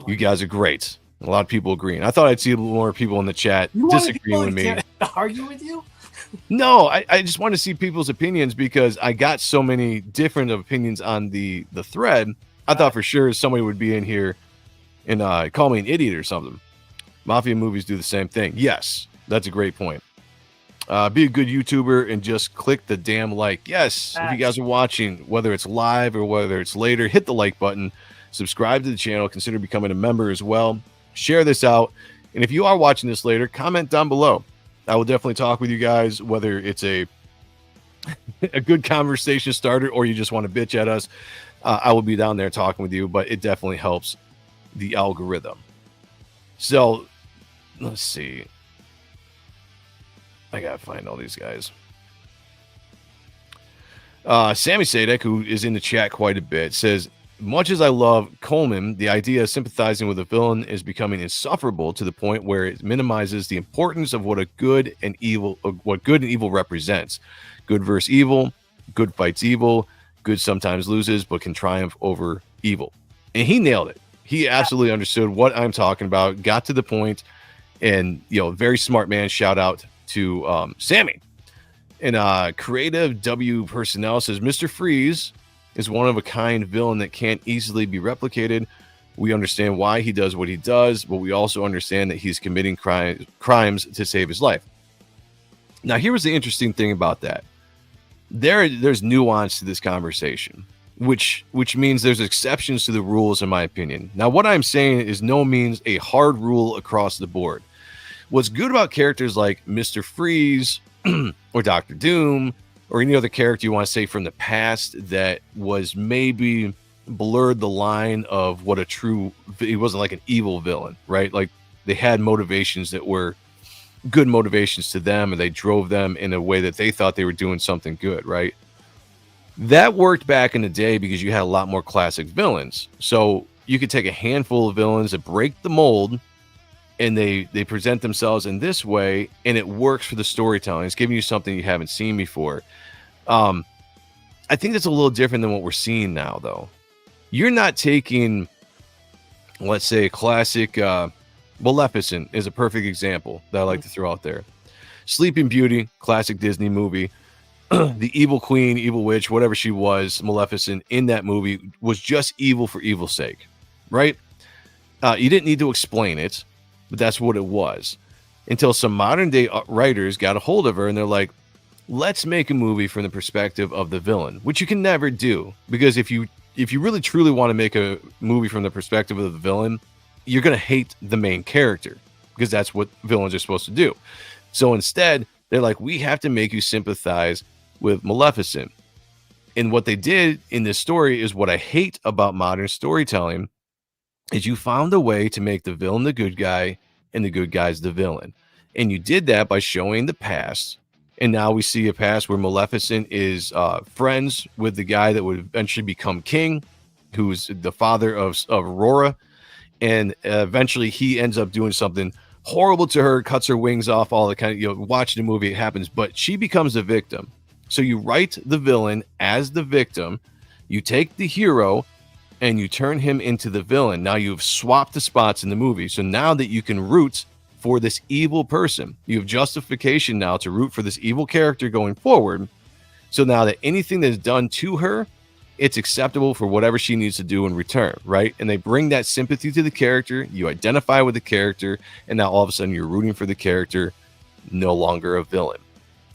[SPEAKER 1] You guys are great. A lot of people agreeing. I thought I'd see more people in the chat disagreeing with me.
[SPEAKER 2] Argue with you?
[SPEAKER 1] No, I just want to see people's opinions, because I got so many different opinions on the thread. I thought for sure somebody would be in here and call me an idiot or something. Mafia movies do the same thing. Yes, that's a great point. Be a good YouTuber and just click the damn like. Yes, if you guys are watching, whether it's live or whether it's later, hit the like button. Subscribe to the channel. Consider becoming a member as well. Share this out. And if you are watching this later, comment down below. I will definitely talk with you guys, whether it's a good conversation starter or you just want to bitch at us. I will be down there talking with you, but it definitely helps the algorithm. So let's see. I gotta find all these guys. Sammy Sadek, who is in the chat quite a bit, says, much as I love Coleman, the idea of sympathizing with a villain is becoming insufferable to the point where it minimizes the importance of what good and evil represents. Good versus evil, good fights evil, good sometimes loses, but can triumph over evil. And he nailed it. He absolutely understood what I'm talking about, got to the point, and very smart man. Shout out to Sammy. And Creative W Personnel says, Mr. Freeze is one of a kind villain that can't easily be replicated. We understand why he does what he does, but we also understand that he's committing crimes to save his life. Now, here was the interesting thing about that. There's nuance to this conversation, which means there's exceptions to the rules, in my opinion. Now, what I'm saying is no means a hard rule across the board. What's good about characters like Mr. Freeze or Dr. Doom or any other character you want to say from the past that was maybe blurred the line of what he wasn't like an evil villain, right? Like they had motivations that were good motivations to them, and they drove them in a way that they thought they were doing something good, right? That worked back in the day because you had a lot more classic villains. So you could take a handful of villains that break the mold, and they present themselves in this way, and it works for the storytelling. It's giving you something you haven't seen before. I think that's a little different than what we're seeing now, though. you're not taking, let's say, a classic Maleficent is a perfect example that I like to throw out there. Sleeping Beauty, classic Disney movie. The evil queen, evil witch, whatever she was, Maleficent in that movie was just evil for evil's sake, right? You didn't need to explain it, but that's what it was. Until some modern day writers got a hold of her and they're like, let's make a movie from the perspective of the villain, which you can never do, because if you really truly want to make a movie from the perspective of the villain, you're going to hate the main character, because that's what villains are supposed to do. So instead, they're like, we have to make you sympathize with Maleficent. And what they did in this story is what I hate about modern storytelling, is you found a way to make the villain the good guy and the good guy's the villain. And you did that by showing the past. And now we see a past where Maleficent is friends with the guy that would eventually become king, who's the father of Aurora. And eventually he ends up doing something horrible to her, cuts her wings off, all the kind of, watching the movie, it happens, but she becomes the victim. So you write the villain as the victim, you take the hero and you turn him into the villain. Now you've swapped the spots in the movie. So now that you can root for this evil person, you have justification now to root for this evil character going forward. So now that anything that's done to her, it's acceptable for whatever she needs to do in return, right? And they bring that sympathy to the character. You identify with the character, and now all of a sudden you're rooting for the character, no longer a villain.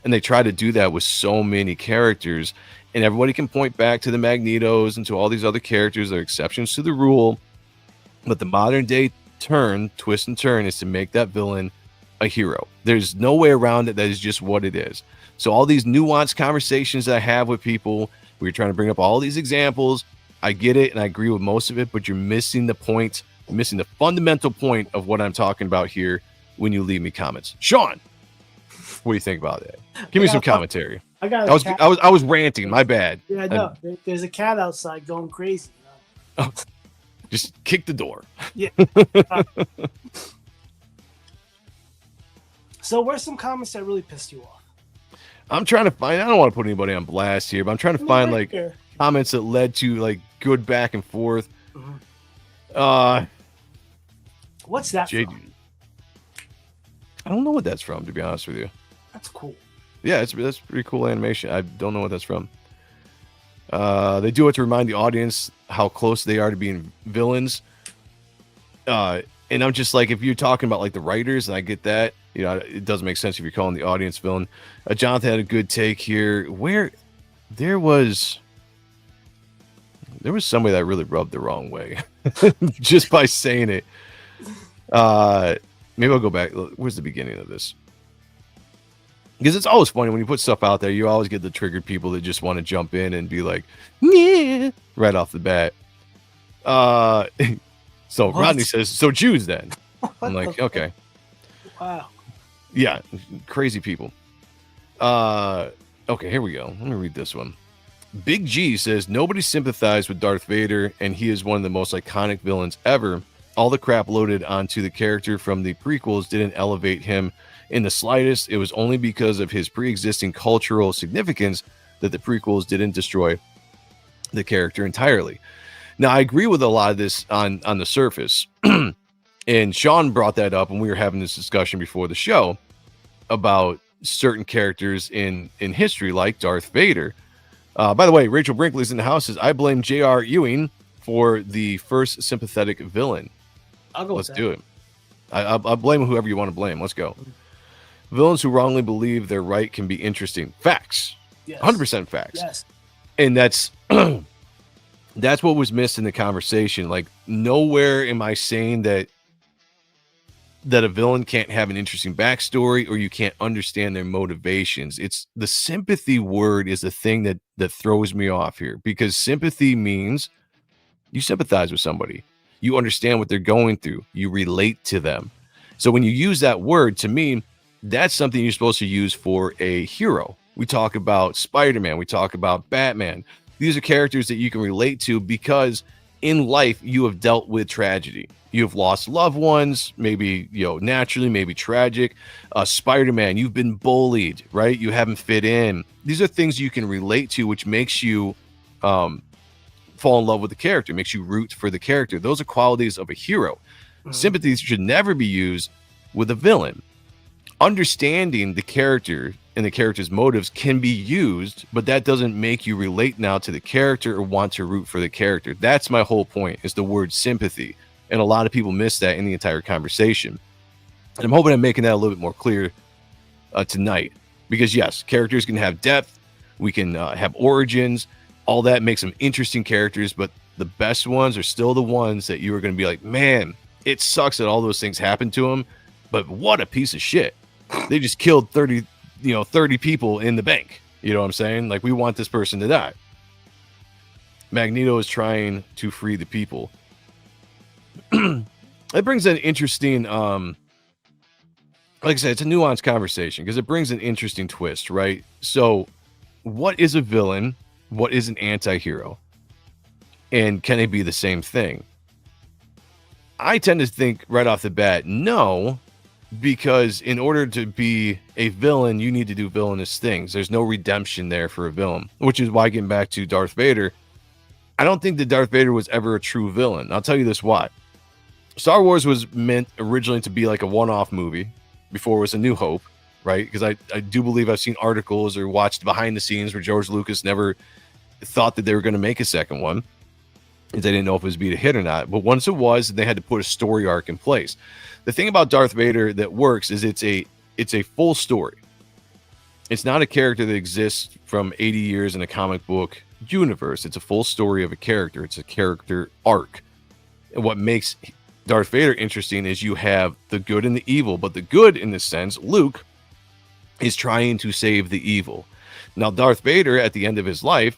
[SPEAKER 1] And they try to do that with so many characters, and everybody can point back to the Magnetos and to all these other characters that are exceptions to the rule. But the modern day twist and turn is to make that villain a hero. There's no way around it. That is just what it is. So all these nuanced conversations that I have with people, we're trying to bring up all these examples. I get it, and I agree with most of it, but you're missing the point, missing the fundamental point of what I'm talking about here when you leave me comments. Sean, what do you think about that? Give me some commentary. I was ranting. My bad.
[SPEAKER 2] Yeah, no. There's a cat outside going crazy.
[SPEAKER 1] Oh, just kick the door.
[SPEAKER 2] Yeah. So where's some comments that really pissed you off?
[SPEAKER 1] I'm trying to find, I don't want to put anybody on blast here, but I'm trying to find like comments that led to like good back and forth.
[SPEAKER 2] Mm-hmm. What's that from?
[SPEAKER 1] I don't know what that's from, to be honest with you.
[SPEAKER 2] That's cool.
[SPEAKER 1] Yeah, that's pretty cool animation. I don't know what that's from. They do it to remind the audience how close they are to being villains. And I'm just like, if you're talking about like the writers, and I get that, it doesn't make sense if you're calling the audience villain. Jonathan had a good take here, where there was somebody that really rubbed the wrong way just by saying it. Maybe I'll go back. Where's the beginning of this? Because it's always funny when you put stuff out there, you always get the triggered people that just want to jump in and be like, yeah, right off the bat. So what? Rodney says, so Jews then. I'm like, okay.
[SPEAKER 2] Wow.
[SPEAKER 1] Yeah, crazy people. Okay, here we go. Let me read this one. Big G says, nobody sympathized with Darth Vader, and he is one of the most iconic villains ever. All the crap loaded onto the character from the prequels didn't elevate him in the slightest. It was only because of his pre-existing cultural significance that the prequels didn't destroy the character entirely. Now, I agree with a lot of this on the surface. And Sean brought that up when we were having this discussion before the show about certain characters in history, like Darth Vader. By the way, Rachel Brinkley's in the house. Says, I blame J.R. Ewing for the first sympathetic villain.
[SPEAKER 2] I'll go.
[SPEAKER 1] Let's do it. I'll blame whoever you want to blame. Let's go. Villains who wrongly believe they're right can be interesting. Facts. Yes. 100% facts.
[SPEAKER 2] Yes.
[SPEAKER 1] And that's that's what was missed in the conversation. Like, nowhere am I saying that a villain can't have an interesting backstory or you can't understand their motivations. It's the sympathy word is the thing that throws me off here, because sympathy means you sympathize with somebody. You understand what they're going through. You relate to them. So when you use that word, to me, that's something you're supposed to use for a hero. We talk about Spider-Man. We talk about Batman. These are characters that you can relate to because in life you have dealt with tragedy. You have lost loved ones, maybe, naturally, maybe tragic. Spider-Man, you've been bullied, right? You haven't fit in. These are things you can relate to, which makes you fall in love with the character, makes you root for the character. Those are qualities of a hero. Sympathy should never be used with a villain. Understanding the character and the character's motives can be used, but that doesn't make you relate now to the character or want to root for the character. That's my whole point, is the word sympathy. And a lot of people miss that in the entire conversation. And I'm hoping I'm making that a little bit more clear tonight. Because yes, characters can have depth. We can have origins. All that makes them interesting characters. But the best ones are still the ones that you are going to be like, man, it sucks that all those things happened to him. But what a piece of shit. They just killed 30 people in the bank. You know what I'm saying? Like, we want this person to die. Magneto is trying to free the people. It brings an interesting, like I said, it's a nuanced conversation because it brings an interesting twist, right? So, what is a villain? What is an anti-hero? And can they be the same thing? I tend to think right off the bat, no, because in order to be a villain, you need to do villainous things. There's no redemption there for a villain, which is why, getting back to Darth Vader, I don't think that Darth Vader was ever a true villain. I'll tell you this why. Star Wars was meant originally to be like a one-off movie before it was A New Hope, right? Because I do believe I've seen articles or watched behind the scenes where George Lucas never thought that they were going to make a second one. They didn't know if it was be a hit or not. But once it was, they had to put a story arc in place. The thing about Darth Vader that works is it's a full story. It's not a character that exists from 80 years in a comic book universe. It's a full story of a character. It's a character arc. And what makes Darth Vader interesting is you have the good and the evil. But the good, in this sense, Luke, is trying to save the evil. Now, Darth Vader, at the end of his life,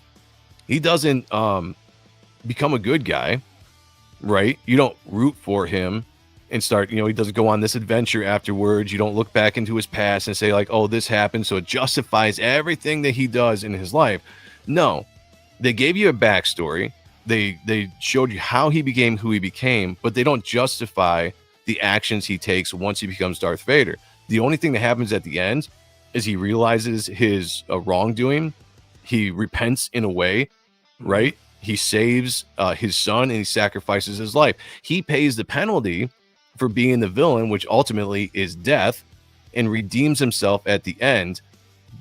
[SPEAKER 1] he doesn't become a good guy, right? You don't root for him and start, he doesn't go on this adventure afterwards. You don't look back into his past and say like, oh, this happened, so it justifies everything that he does in his life. No, they gave you a backstory. They showed you how he became who he became, but they don't justify the actions he takes once he becomes Darth Vader. The only thing that happens at the end is he realizes his wrongdoing. He repents in a way, right? He saves his son and he sacrifices his life. He pays the penalty for being the villain, which ultimately is death, and redeems himself at the end.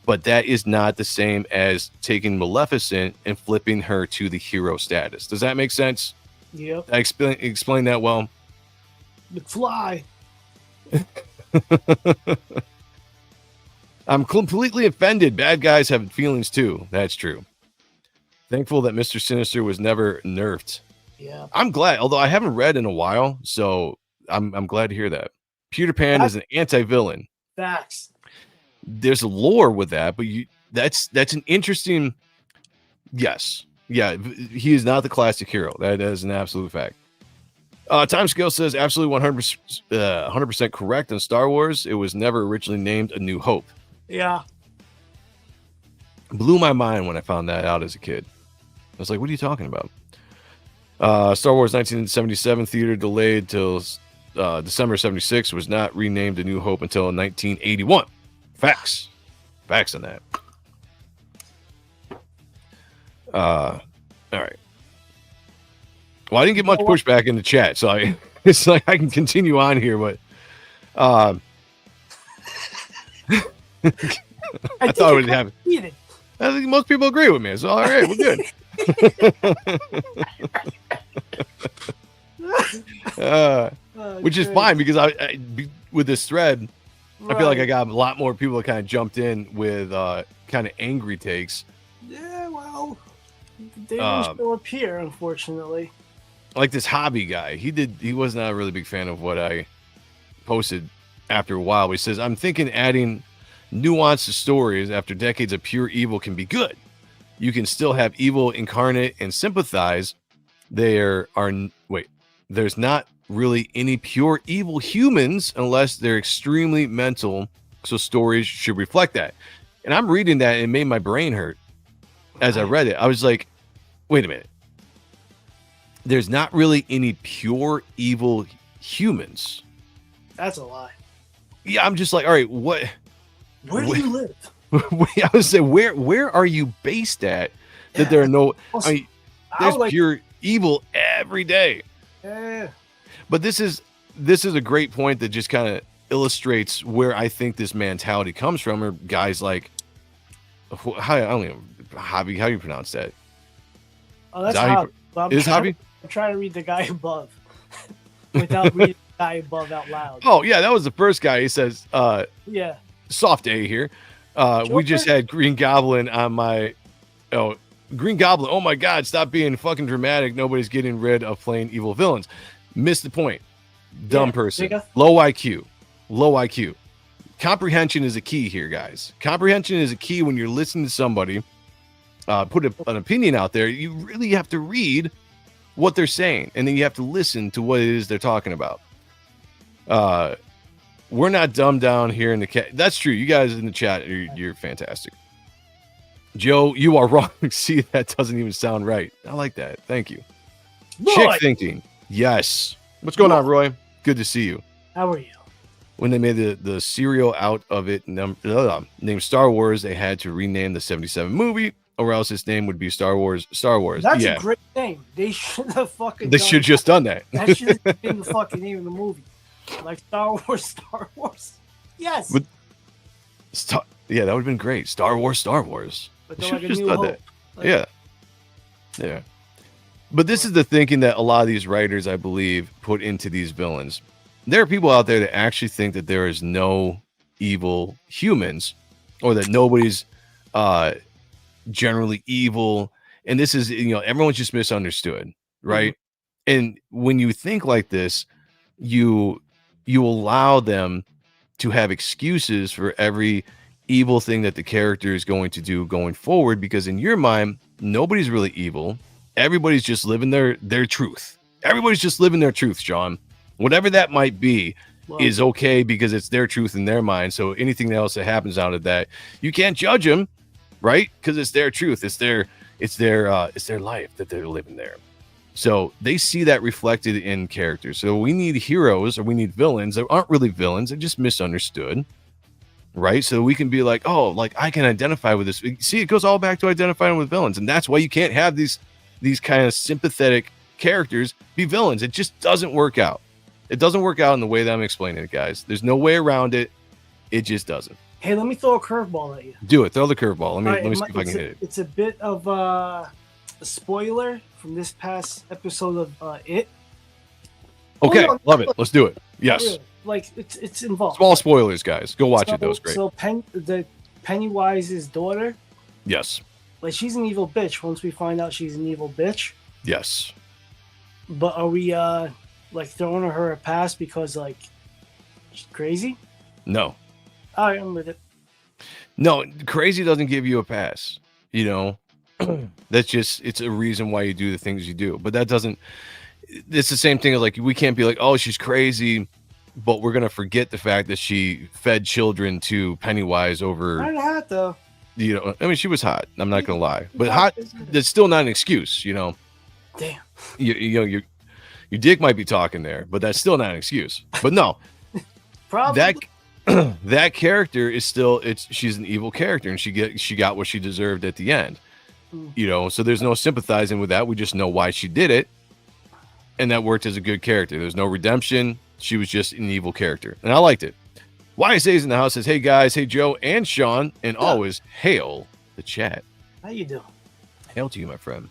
[SPEAKER 1] But that is not the same as taking Maleficent and flipping her to the hero status. Does that make sense?
[SPEAKER 2] Yep.
[SPEAKER 1] I explain that well?
[SPEAKER 2] McFly.
[SPEAKER 1] I'm completely offended. Bad guys have feelings too. That's true. Thankful that Mr. Sinister was never nerfed.
[SPEAKER 2] Yeah.
[SPEAKER 1] I'm glad, although I haven't read in a while, so I'm glad to hear that. Peter Pan is an anti-villain.
[SPEAKER 2] Facts.
[SPEAKER 1] There's a lore with that, but that's an interesting. Yes, yeah, he is not the classic hero. That is an absolute fact. Timescale says absolutely 100% correct. In Star Wars, it was never originally named A New Hope.
[SPEAKER 2] Yeah.
[SPEAKER 1] Blew my mind when I found that out as a kid. I was like, what are you talking about? Star Wars 1977 theater delayed till December 76, was not renamed A New Hope until 1981. Facts on that. All right. Well, I didn't get much pushback in the chat, so it's like I can continue on here, but I thought it would happen. I think most people agree with me, so all right, we're good. Which is fine, because I with this thread, I feel like I got a lot more people that kind of jumped in with kind of angry takes.
[SPEAKER 2] Yeah, well, they didn't show up here, unfortunately.
[SPEAKER 1] Like this hobby guy, he was not a really big fan of what I posted after a while. He says, I'm thinking adding nuance to stories after decades of pure evil can be good. You can still have evil incarnate and sympathize. There's not really any pure evil humans unless they're extremely mental. So stories should reflect that. And I'm reading that and it made my brain hurt as I read it. I was like, wait a minute. There's not really any pure evil humans.
[SPEAKER 2] That's a lie.
[SPEAKER 1] Yeah, I'm just like, all right, what?
[SPEAKER 2] Where do you live?
[SPEAKER 1] I was saying, where are you based at? That there are no.
[SPEAKER 2] Also,
[SPEAKER 1] There's pure evil every day.
[SPEAKER 2] Yeah.
[SPEAKER 1] But this is a great point that just kind of illustrates where I think this mentality comes from, or guys like I don't know, Hobby. How do you pronounce that?
[SPEAKER 2] Oh, that's Hobby.
[SPEAKER 1] Is Hobby?
[SPEAKER 2] I'm trying to read the guy above without reading the guy above out loud.
[SPEAKER 1] Oh yeah, that was the first guy. He says,
[SPEAKER 2] yeah,
[SPEAKER 1] soft A here. We just had Green Goblin on my Green Goblin. Oh my God, stop being fucking dramatic. Nobody's getting rid of plain evil villains. Missed the point. Dumb person. Low IQ. Low IQ. Comprehension is a key here, guys. Comprehension is a key when you're listening to somebody put an opinion out there. You really have to read what they're saying, and then you have to listen to what it is they're talking about. We're not dumbed down here in the chat. That's true. You guys in the chat, you're fantastic. Joe, you are wrong. See, that doesn't even sound right. I like that. Thank you. Roy. Chick thinking. Yes. What's going on, Roy? Good to see you.
[SPEAKER 2] How are you?
[SPEAKER 1] When they made the serial out of it named Star Wars, they had to rename the 77 movie, or else its name would be Star Wars.
[SPEAKER 2] That's a great name. They should have fucking
[SPEAKER 1] They should just done that.
[SPEAKER 2] That should have been the fucking name of the movie. Like Star Wars. Yes.
[SPEAKER 1] But yeah, that would have been great. Star Wars.
[SPEAKER 2] But they should have just done that.
[SPEAKER 1] Yeah. But this is the thinking that a lot of these writers, I believe, put into these villains. There are people out there that actually think that there is no evil humans, or that nobody's generally evil. And this is, everyone's just misunderstood, right? Mm-hmm. And when you think like this, you allow them to have excuses for every evil thing that the character is going to do going forward, because in your mind, nobody's really evil. Everybody's just living their truth. Everybody's just living their truth, Sean. Whatever that might be is okay because it's their truth in their mind. So anything else that happens out of that, you can't judge them, right? Because it's their truth. It's their life that they're living there. So they see that reflected in characters. So we need heroes, or we need villains that aren't really villains. They're just misunderstood, right? So we can be like, oh, like I can identify with this. See, it goes all back to identifying with villains. And that's why you can't have these kind of sympathetic characters be villains. It just doesn't work out. It doesn't work out in the way that I'm explaining it, guys. There's no way around it. It just doesn't.
[SPEAKER 2] Hey, let me throw a curveball at you.
[SPEAKER 1] Do it. Throw the curveball. Let me see if I can hit it.
[SPEAKER 2] It's a bit of a spoiler from this past episode of It.
[SPEAKER 1] Okay, love it. Let's do it. Yes.
[SPEAKER 2] Really. Like it's involved.
[SPEAKER 1] Small spoilers, guys. Go watch it. That was great.
[SPEAKER 2] So the Pennywise's daughter.
[SPEAKER 1] Yes.
[SPEAKER 2] Like she's an evil bitch. Once we find out she's an evil bitch.
[SPEAKER 1] Yes.
[SPEAKER 2] But are we like throwing her a pass because like she's crazy?
[SPEAKER 1] No.
[SPEAKER 2] All right, I'm with it.
[SPEAKER 1] No, crazy doesn't give you a pass. That's just, it's a reason why you do the things you do. But that doesn't, it's the same thing as like, we can't be like, oh, she's crazy, but we're going to forget the fact that she fed children to Pennywise over.
[SPEAKER 2] Not hot though.
[SPEAKER 1] I mean, she was hot. I'm not going to lie. But hot, that's still not an excuse,
[SPEAKER 2] Damn.
[SPEAKER 1] Your dick might be talking there, but that's still not an excuse. But no.
[SPEAKER 2] Probably.
[SPEAKER 1] That character is still, she's an evil character, and she got what she deserved at the end. So there's no sympathizing with that. We just know why she did it, and that worked as a good character. There's no redemption. She was just an evil character, and I liked it. YSA's in the house says, hey guys, hey Joe and Sean, and always hail the chat.
[SPEAKER 2] How you doing?
[SPEAKER 1] Hail to you, my friend.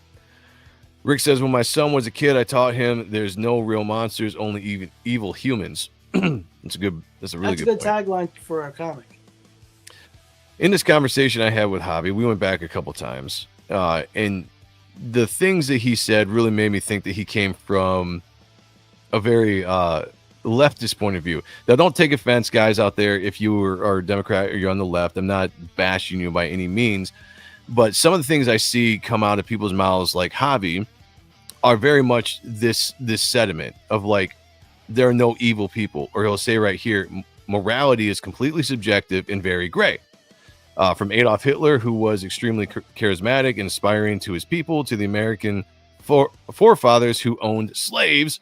[SPEAKER 1] Rick says, when my son was a kid, I taught him there's no real monsters, only evil humans. That's a really good
[SPEAKER 2] tagline for our comic.
[SPEAKER 1] In this conversation I had with Javi, we went back a couple times, and the things that he said really made me think that he came from a very leftist point of view. Now, don't take offense, guys out there, if you are a Democrat or you're on the left. I'm not bashing you by any means, but some of the things I see come out of people's mouths, like Javi, are very much this sentiment of like, there are no evil people, or he'll say right here, morality is completely subjective and very gray. From Adolf Hitler, who was extremely charismatic and inspiring to his people, to the American forefathers who owned slaves.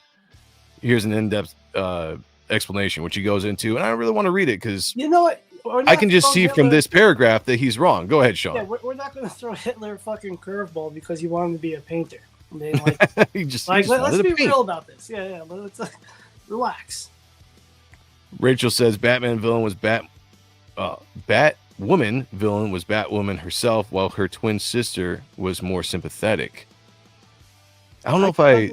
[SPEAKER 1] Here's an in-depth explanation, which he goes into, and I don't really want to read it because
[SPEAKER 2] you know what?
[SPEAKER 1] I can just see from this paragraph that he's wrong. Go ahead, Sean.
[SPEAKER 2] Yeah, we're not going to throw Hitler a fucking curveball because you want him to be a painter. They like,
[SPEAKER 1] he just
[SPEAKER 2] let's
[SPEAKER 1] wanted
[SPEAKER 2] be
[SPEAKER 1] to paint.
[SPEAKER 2] real about this. Yeah. Let's relax.
[SPEAKER 1] Rachel says Batman villain was Batwoman villain was Batwoman herself, while her twin sister was more sympathetic. I don't know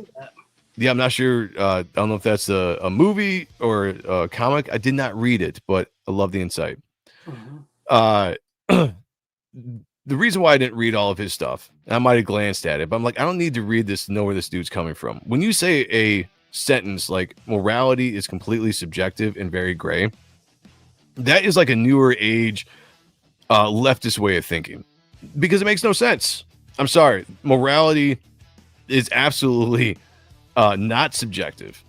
[SPEAKER 1] yeah, I'm not sure. I don't know if that's a movie or a comic. I did not read it, but I love the insight. The reason why I didn't read all of his stuff, I might have glanced at it, but I'm like, I don't need to read this to know where this dude's coming from. When you say a sentence like morality is completely subjective and very gray, that is like a newer age leftist way of thinking, because it makes no sense. I'm sorry. Morality is absolutely not subjective.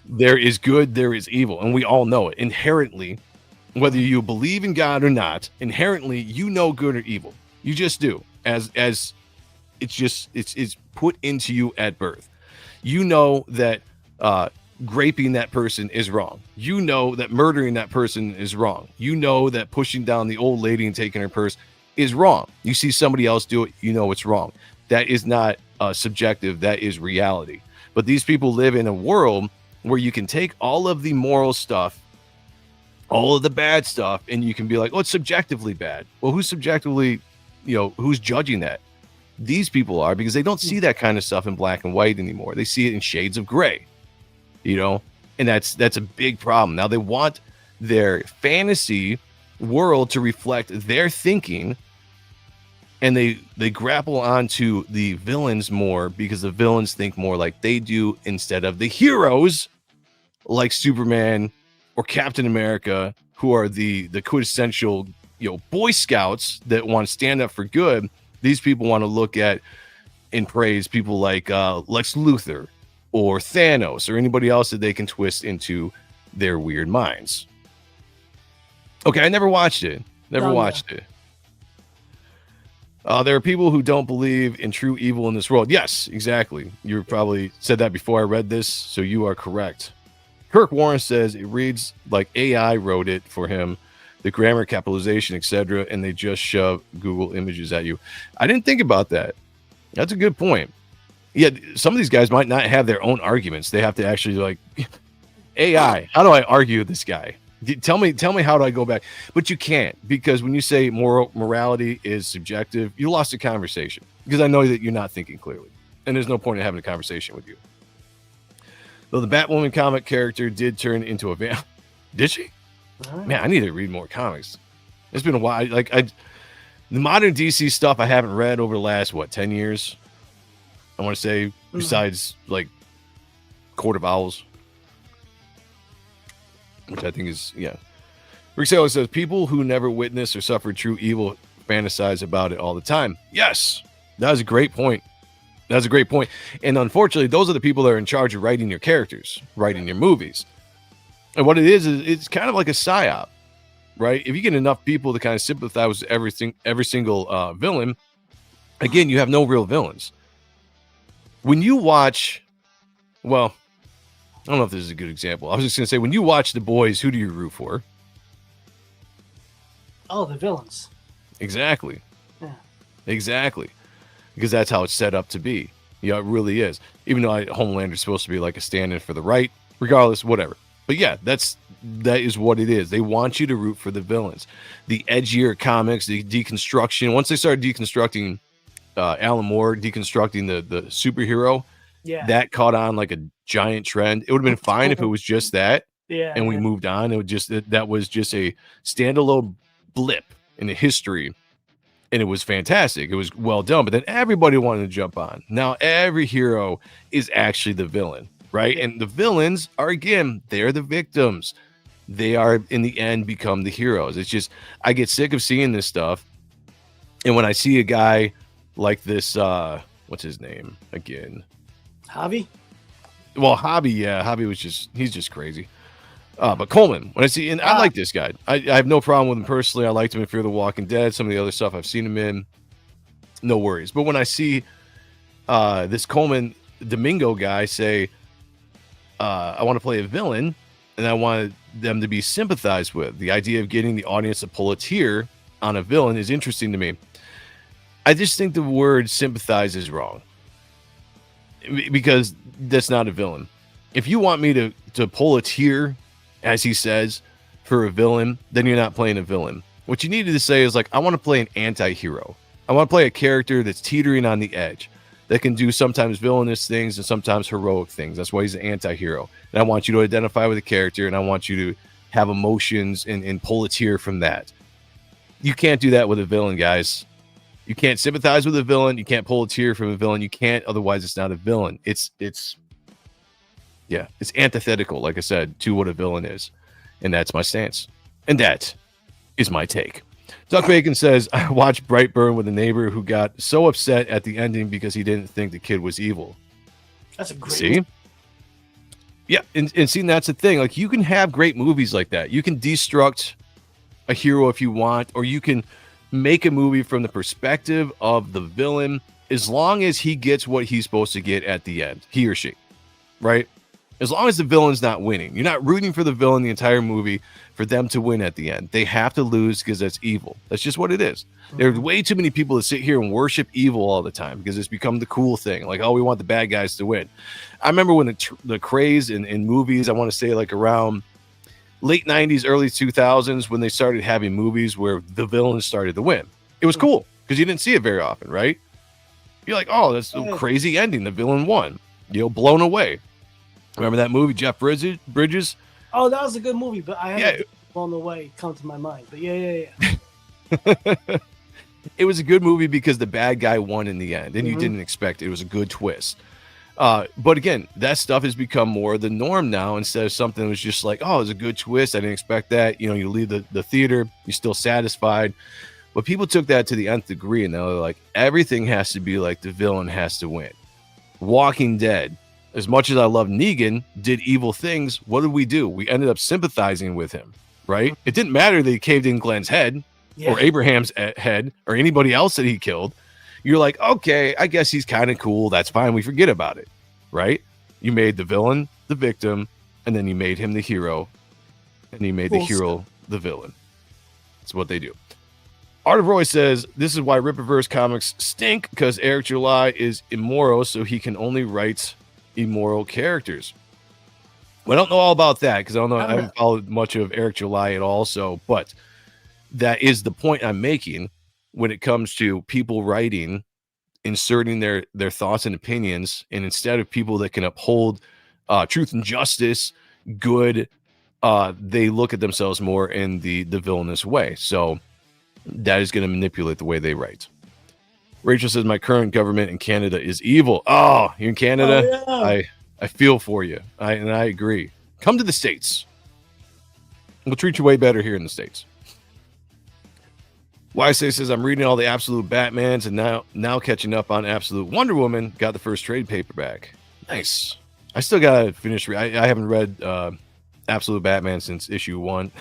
[SPEAKER 1] There is good, there is evil, and we all know it inherently. Whether you believe in God or not, inherently you know good or evil. You just do, as it's put into you at birth. You know that raping that person is wrong. You know that murdering that person is wrong. You know that pushing down the old lady and taking her purse is wrong. You see somebody else do it, you know it's wrong. That is not subjective. That is reality. But these people live in a world where you can take all of the moral stuff, all of the bad stuff, and you can be like, oh, it's subjectively bad. Well, who's subjectively, who's judging that? These people are, because they don't see that kind of stuff in black and white anymore. They see it in shades of gray, and that's a big problem. Now they want their fantasy world to reflect their thinking, and they grapple onto the villains more because the villains think more like they do instead of the heroes like Superman or Captain America, who are the quintessential, Boy Scouts that want to stand up for good. These people want to look at and praise people like Lex Luthor or Thanos or anybody else that they can twist into their weird minds. Okay, I never watched it. Never watched it. There are people who don't believe in true evil in this world. Yes, exactly. You probably said that before I read this, so you are correct. Kirk Warren says it reads like AI wrote it for him, the grammar, capitalization, etc., and they just shove Google images at you. I didn't think about that. That's a good point. Yeah, some of these guys might not have their own arguments. They have to actually like, AI, how do I argue with this guy? Tell me how do I go back? But you can't, because when you say morality is subjective, you lost the conversation, because I know that you're not thinking clearly, and there's no point in having a conversation with you. Though the Batwoman comic character did turn into a van. Did she? Man, I need to read more comics. It's been a while. The modern DC stuff I haven't read over the last 10 years. I want to say, besides like Court of Owls, which I think is Rick Saylor says people who never witnessed or suffered true evil fantasize about it all the time. Yes, that was a great point. That's a great point. And unfortunately, those are the people that are in charge of writing your characters, writing your movies. And what it is it's kind of like a psyop, right? If you get enough people to kind of sympathize with every single villain, again, you have no real villains. When you watch, I don't know if this is a good example. I was just going to say, when you watch The Boys, who do you root for?
[SPEAKER 2] Oh, the villains.
[SPEAKER 1] Exactly.
[SPEAKER 2] Yeah. Exactly.
[SPEAKER 1] Because that's how it's set up to be. It really is. Even though Homelander's supposed to be like a stand-in for the right, regardless, whatever. But yeah, that is what it is. They want you to root for the villains. The edgier comics, the deconstruction. Once they started deconstructing Alan Moore, deconstructing the superhero, that caught on like a giant trend. It would have been fine if it was just that. And we moved on. It would that was just a standalone blip in the history. And it was fantastic. It was well done. But then everybody wanted to jump on. Now every hero is actually the villain, right? And the villains are, again, they're the victims. They are, in the end, become the heroes. It's just, I get sick of seeing this stuff. And when I see a guy like this, what's his name again?
[SPEAKER 2] Javi?
[SPEAKER 1] Well, Javi, he's just crazy. But Coleman, when I see, and I like this guy. I have no problem with him personally. I liked him in Fear the Walking Dead. Some of the other stuff I've seen him in, no worries. But when I see this Coleman Domingo guy say, I want to play a villain, and I want them to be sympathized with, the idea of getting the audience to pull a tear on a villain is interesting to me. I just think the word sympathize is wrong. because that's not a villain. If you want me to pull a tear, as he says, for a villain, then you're not playing a villain. What you needed to say is like, I want to play an anti-hero. I want to play a character that's teetering on the edge, that can do sometimes villainous things and sometimes heroic things. That's why he's an anti-hero. And I want you to identify with the character, and I want you to have emotions and pull a tear from that. You can't do that with a villain, guys. You can't sympathize with a villain. You can't pull a tear from a villain. You can't, otherwise it's not a villain. It's antithetical, like I said, to what a villain is. And that's my stance. And that is my take. Duck Bacon says, I watched Brightburn with a neighbor who got so upset at the ending because he didn't think the kid was evil.
[SPEAKER 2] That's a great
[SPEAKER 1] See? Yeah, and see, that's the thing. Like, you can have great movies like that. You can destruct a hero if you want, or you can make a movie from the perspective of the villain, as long as he gets what he's supposed to get at the end, he or she, right? As long as the villain's not winning. You're not rooting for the villain the entire movie for them to win at the end. They have to lose because that's evil. That's just what it is. There are way too many people that sit here and worship evil all the time because it's become the cool thing. Like, oh, we want the bad guys to win. I remember when the craze in movies, I want to say like around late 90s, early 2000s, when they started having movies where the villain started to win. It was cool because you didn't see it very often, right? You're like, oh, that's a crazy ending. The villain won. Blown away. Remember that movie, Jeff Bridges?
[SPEAKER 2] Oh, that was a good movie, but I haven't blown away come to my mind. But yeah.
[SPEAKER 1] It was a good movie because the bad guy won in the end, and you didn't expect it. It was a good twist. But again, that stuff has become more the norm now instead of something that was just like, oh, it was a good twist. I didn't expect that. You leave the theater, you're still satisfied. But people took that to the nth degree, and they're like, everything has to be like the villain has to win. Walking Dead. As much as I love Negan, did evil things. What did we do? We ended up sympathizing with him, right? It didn't matter that he caved in Glenn's head or Abraham's head or anybody else that he killed. You're like, okay, I guess he's kind of cool. That's fine. We forget about it, right? You made the villain the victim, and then you made him the hero, and you made the hero the villain. That's what they do. Art of Roy says, this is why Rippaverse comics stink, because Eric July is immoral, so he can only write immoral characters. Well, I don't know all about that because I haven't followed much of Eric July at all. But that is the point I'm making when it comes to people writing, inserting their thoughts and opinions, and instead of people that can uphold truth and justice, good, they look at themselves more in the villainous way. So that is going to manipulate the way they write. Rachel says, my current government in Canada is evil. Oh, you're in Canada? Oh, yeah. I feel for you. I agree. Come to the States. We'll treat you way better here in the States. YSA says, I'm reading all the Absolute Batmans and now catching up on Absolute Wonder Woman. Got the first trade paperback. Nice. I still got to finish. I haven't read Absolute Batman since issue 1,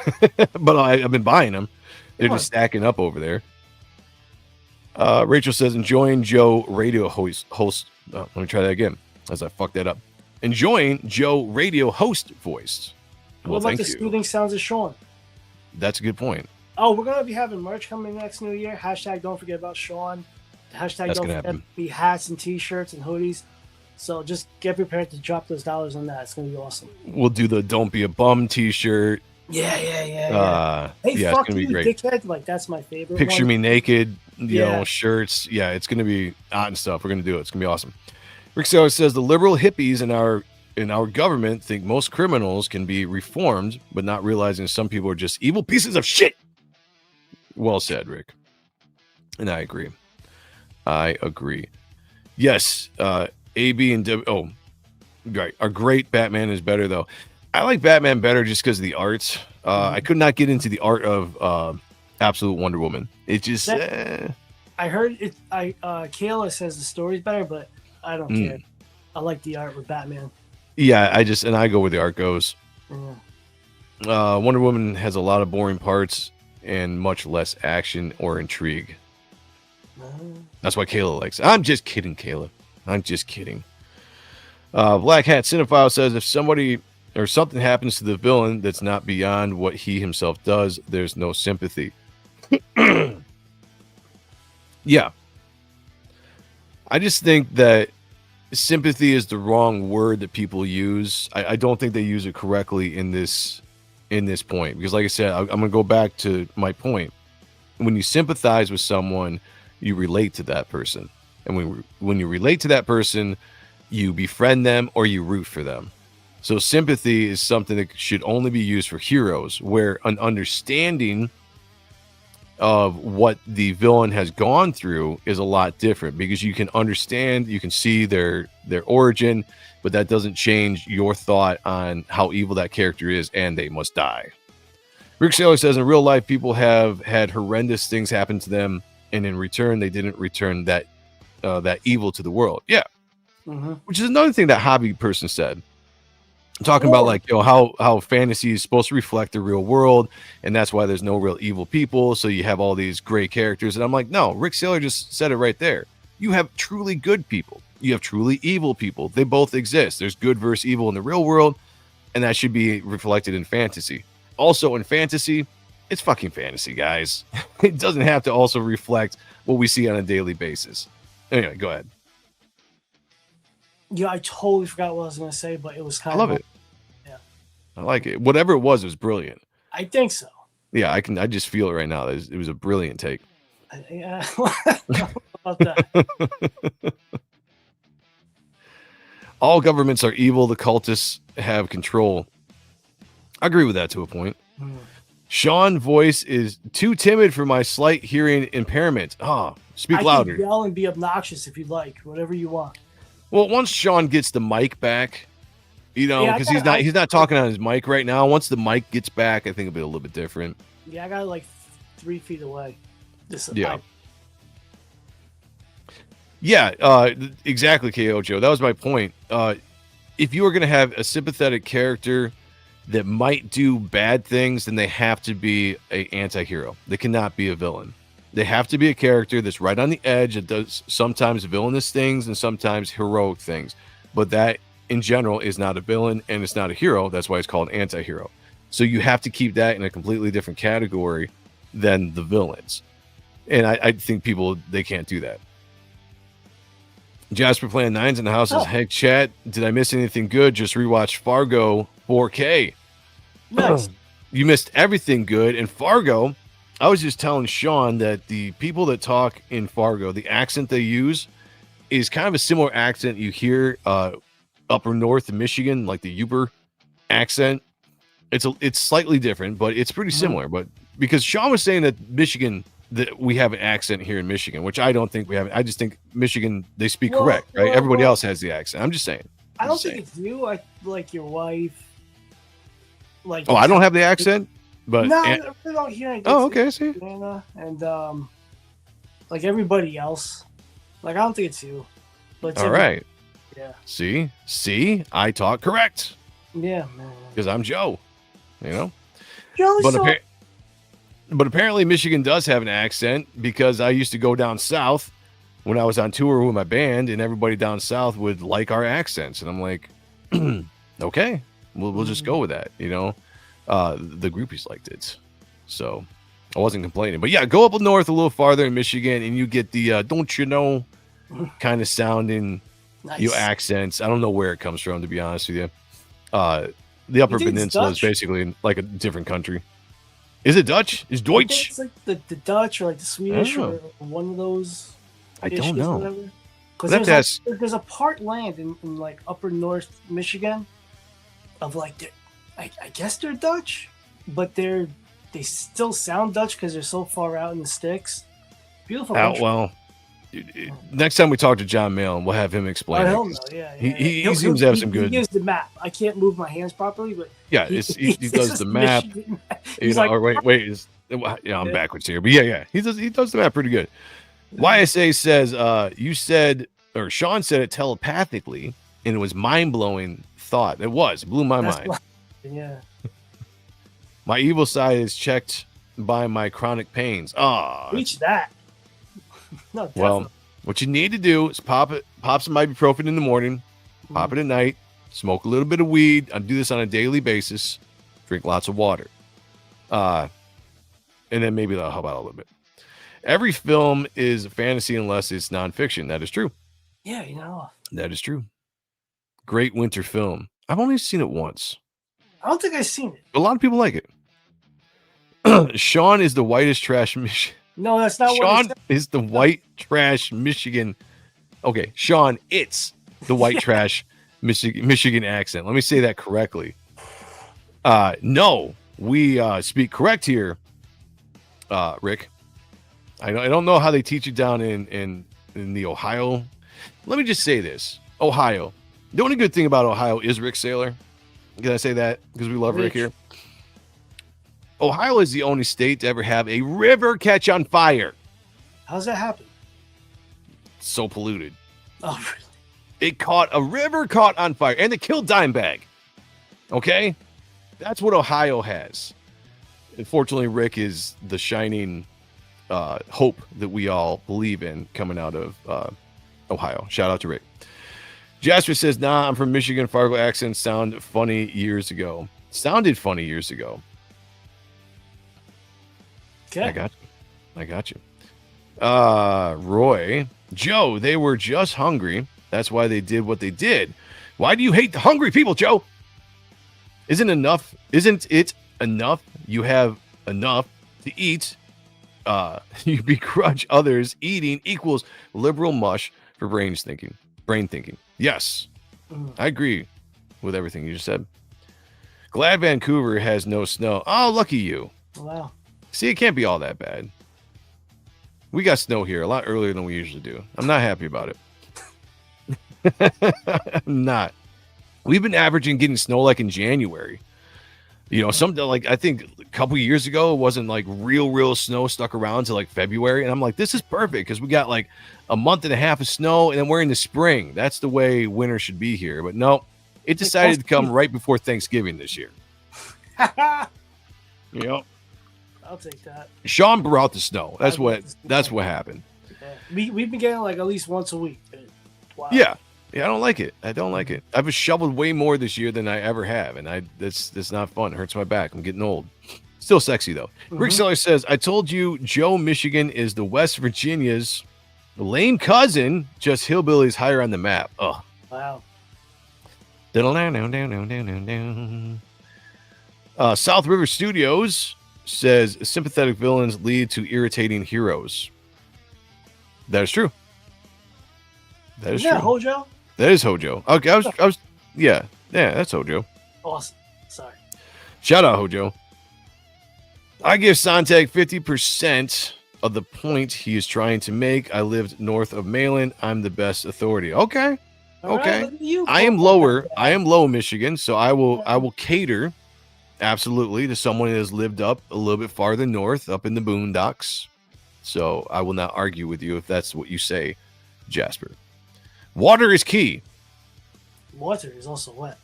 [SPEAKER 1] but I've been buying them. They're just stacking up over there. Rachel says, enjoying Joe radio host. Let me try that again, as I fucked that up. Enjoying Joe radio host voice.
[SPEAKER 2] What about the soothing sounds of Sean?
[SPEAKER 1] That's a good point.
[SPEAKER 2] Oh, we're going to be having merch coming next new year. Hashtag don't forget about Sean. Hashtag don't forget to be hats and t-shirts and hoodies. So just get prepared to drop those dollars on that. It's going to be awesome.
[SPEAKER 1] We'll do the Don't Be a Bum t-shirt.
[SPEAKER 2] Yeah. Hey,
[SPEAKER 1] yeah,
[SPEAKER 2] fuck
[SPEAKER 1] it's gonna
[SPEAKER 2] you,
[SPEAKER 1] be great.
[SPEAKER 2] Dickhead. Like, that's my favorite
[SPEAKER 1] Picture
[SPEAKER 2] one.
[SPEAKER 1] me naked, you know, shirts. Yeah, it's going to be hot and stuff. We're going to do it. It's going to be awesome. Rick Sauer says, the liberal hippies in our government think most criminals can be reformed, but not realizing some people are just evil pieces of shit. Well said, Rick. And I agree. Yes, AB and W. Oh, right. Our great Batman is better, though. I like Batman better just because of the art. I could not get into the art of Absolute Wonder Woman. It just...
[SPEAKER 2] I heard it. Kayla says the story's better, but I don't care. I like the art with Batman.
[SPEAKER 1] Yeah, I go where the art goes.
[SPEAKER 2] Yeah.
[SPEAKER 1] Wonder Woman has a lot of boring parts and much less action or intrigue. That's why Kayla likes it. I'm just kidding, Kayla. I'm just kidding. Black Hat Cinephile says, if somebody or something happens to the villain that's not beyond what he himself does, there's no sympathy. Yeah. I just think that sympathy is the wrong word that people use. I don't think they use it correctly in this point, because like I said, I'm gonna go back to my point. When you sympathize with someone, you relate to that person, and when you relate to that person, you befriend them or you root for them. So sympathy is something that should only be used for heroes, where an understanding of what the villain has gone through is a lot different, because you can understand, you can see their origin, but that doesn't change your thought on how evil that character is, and they must die. Rick Saylor says, in real life, people have had horrendous things happen to them, and in return, they didn't return that evil to the world. Yeah. Which is another thing that hobby person said. Talking about, like, how fantasy is supposed to reflect the real world, and that's why there's no real evil people, so you have all these gray characters. And I'm like, no, Rick Saylor just said it right there. You have truly good people, you have truly evil people. They both exist. There's good versus evil in the real world, and that should be reflected in fantasy. Also, in fantasy, it's fucking fantasy, guys. It doesn't have to also reflect what we see on a daily basis. Anyway, go ahead.
[SPEAKER 2] Yeah, I totally forgot what I was going to say, but it was kind
[SPEAKER 1] I love
[SPEAKER 2] of...
[SPEAKER 1] it.
[SPEAKER 2] Yeah.
[SPEAKER 1] I like it. Whatever it was brilliant.
[SPEAKER 2] I think so.
[SPEAKER 1] Yeah, I just feel it right now. It was a brilliant take.
[SPEAKER 2] Yeah. About that.
[SPEAKER 1] All governments are evil. The cultists have control. I agree with that to a point. Sean voice is too timid for my slight hearing impairment. Speak louder.
[SPEAKER 2] I can yell and be obnoxious if you'd like. Whatever you want.
[SPEAKER 1] Well, once Sean gets the mic back, because he's not talking on his mic right now. Once the mic gets back, I think it'll be a little bit different.
[SPEAKER 2] Yeah, I got it like 3 feet away.
[SPEAKER 1] Yeah, exactly, KO Joe. That was my point. If you are going to have a sympathetic character that might do bad things, then they have to be an anti-hero. They cannot be a villain. They have to be a character that's right on the edge, that does sometimes villainous things and sometimes heroic things. But that, in general, is not a villain, and it's not a hero. That's why it's called anti-hero. So you have to keep that in a completely different category than the villains. And I think people, they can't do that. Jasper Plan 9's in the house says, hey, chat, did I miss anything good? Just rewatched Fargo 4K.
[SPEAKER 2] Nice.
[SPEAKER 1] You missed everything good. In Fargo, I was just telling Sean that the people that talk in Fargo, the accent they use is kind of a similar accent you hear upper north of Michigan, like the Uber accent. It's slightly different, but it's pretty similar. But because Sean was saying that Michigan, that we have an accent here in Michigan, which I don't think we have. I just think Michigan, they speak correct, right? Everybody else has the accent. I'm just saying.
[SPEAKER 2] I don't think it's you. I like your wife. Like,
[SPEAKER 1] I don't have the accent, but
[SPEAKER 2] no, I really don't hear anything.
[SPEAKER 1] Oh, okay, I see.
[SPEAKER 2] Anna and like everybody else, like I don't think it's you. But
[SPEAKER 1] all right.
[SPEAKER 2] Yeah.
[SPEAKER 1] See, I talk correct.
[SPEAKER 2] Yeah, man.
[SPEAKER 1] Because I'm Joe,
[SPEAKER 2] Joe,
[SPEAKER 1] but apparently Michigan does have an accent, because I used to go down south when I was on tour with my band, and everybody down south would like our accents, and I'm like, okay, we'll just go with that, The groupies liked it, so I wasn't complaining. But yeah, go up north a little farther in Michigan, and you get the don't you know kind of sounding accents. I don't know where it comes from, to be honest with you. The Upper Peninsula is basically like a different country. Is it Dutch? Is Deutsch?
[SPEAKER 2] It's like the Dutch or like the Swedish or one of those.
[SPEAKER 1] I don't know.
[SPEAKER 2] Because there's a part land in like upper north Michigan of like, I guess they're Dutch, but they still sound Dutch because they're so far out in the sticks. Beautiful country.
[SPEAKER 1] Well, next time we talk to John Mayle, we'll have him explain.
[SPEAKER 2] Hell no, yeah.
[SPEAKER 1] He seems to have some good.
[SPEAKER 2] He gives the map. I can't move my hands properly, but
[SPEAKER 1] yeah, he does the map. Or wait, I'm backwards here, but yeah, he does the map pretty good. YSA says, Sean said it telepathically, and it was mind-blowing thought. It blew my mind.
[SPEAKER 2] Yeah.
[SPEAKER 1] My evil side is checked by my chronic pains.
[SPEAKER 2] Reach that. No, definitely.
[SPEAKER 1] Well, what you need to do is pop some ibuprofen in the morning, pop it at night, smoke a little bit of weed. I do this on a daily basis. Drink lots of water. And then maybe that'll help out a little bit. Every film is a fantasy unless it's nonfiction. That is true.
[SPEAKER 2] Yeah, you know,
[SPEAKER 1] That is true. Great winter film. I've only seen it once.
[SPEAKER 2] I don't think I've seen it.
[SPEAKER 1] A lot of people like it. Sean is the whitest trash.
[SPEAKER 2] No, that's not what
[SPEAKER 1] Sean
[SPEAKER 2] it said.
[SPEAKER 1] is the white trash Michigan. Okay, Sean, it's the white trash Michigan accent. Let me say that correctly. No, we speak correct here, Rick. I don't know how they teach you down in the Ohio. Let me just say this: Ohio. The only good thing about Ohio is Rick Saylor. Can I say that? Because we love Rick here. Ohio is the only state to ever have a river catch on fire.
[SPEAKER 2] How's that happen?
[SPEAKER 1] So polluted.
[SPEAKER 2] Oh, really?
[SPEAKER 1] A river caught on fire, and it killed Dimebag. Okay? That's what Ohio has. Unfortunately, Rick is the shining hope that we all believe in coming out of Ohio. Shout out to Rick. Jasper says, nah, I'm from Michigan. Fargo accent sounded funny years ago.
[SPEAKER 2] Okay.
[SPEAKER 1] I got you. Roy, Joe, they were just hungry. That's why they did what they did. Why do you hate the hungry people, Joe? Isn't it enough? You have enough to eat. You begrudge others. Eating equals liberal mush for brain thinking. Yes, I agree with everything you just said. Glad Vancouver has no snow. Oh, lucky you.
[SPEAKER 2] Wow.
[SPEAKER 1] See, it can't be all that bad. We got snow here a lot earlier than we usually do. I'm not happy about it. I'm not. We've been averaging getting snow like in January. You know, something like I think a couple years ago, it wasn't like real snow stuck around till like February. And I'm like, this is perfect because we got like a month and a half of snow and then we're in the spring. That's the way winter should be here. But no, it decided to come right before Thanksgiving this year. Yep.
[SPEAKER 2] I'll take that.
[SPEAKER 1] Sean brought the snow. That's what happened.
[SPEAKER 2] Yeah. We've been getting like at least once a week. Wow.
[SPEAKER 1] Yeah, I don't like it. I've shoveled way more this year than I ever have, and that's not fun. It hurts my back. I'm getting old. Still sexy though. Rick Seller says, "I told you, Joe, Michigan is the West Virginia's lame cousin, just hillbillies higher on the map." Oh,
[SPEAKER 2] wow.
[SPEAKER 1] South River Studios says sympathetic villains lead to irritating heroes. That is true. That is true.
[SPEAKER 2] Hojo?
[SPEAKER 1] That is Hojo. Okay, I was yeah, that's Hojo.
[SPEAKER 2] Awesome. Sorry.
[SPEAKER 1] Shout out Hojo. I give Sonntag 50% of the point he is trying to make. I lived north of Malin. I'm the best authority. Okay. Okay.
[SPEAKER 2] Right,
[SPEAKER 1] I am low Michigan, so I will cater absolutely to someone that has lived up a little bit farther north, up in the boondocks. So I will not argue with you if that's what you say, Jasper. Water is key.
[SPEAKER 2] Water is also wet.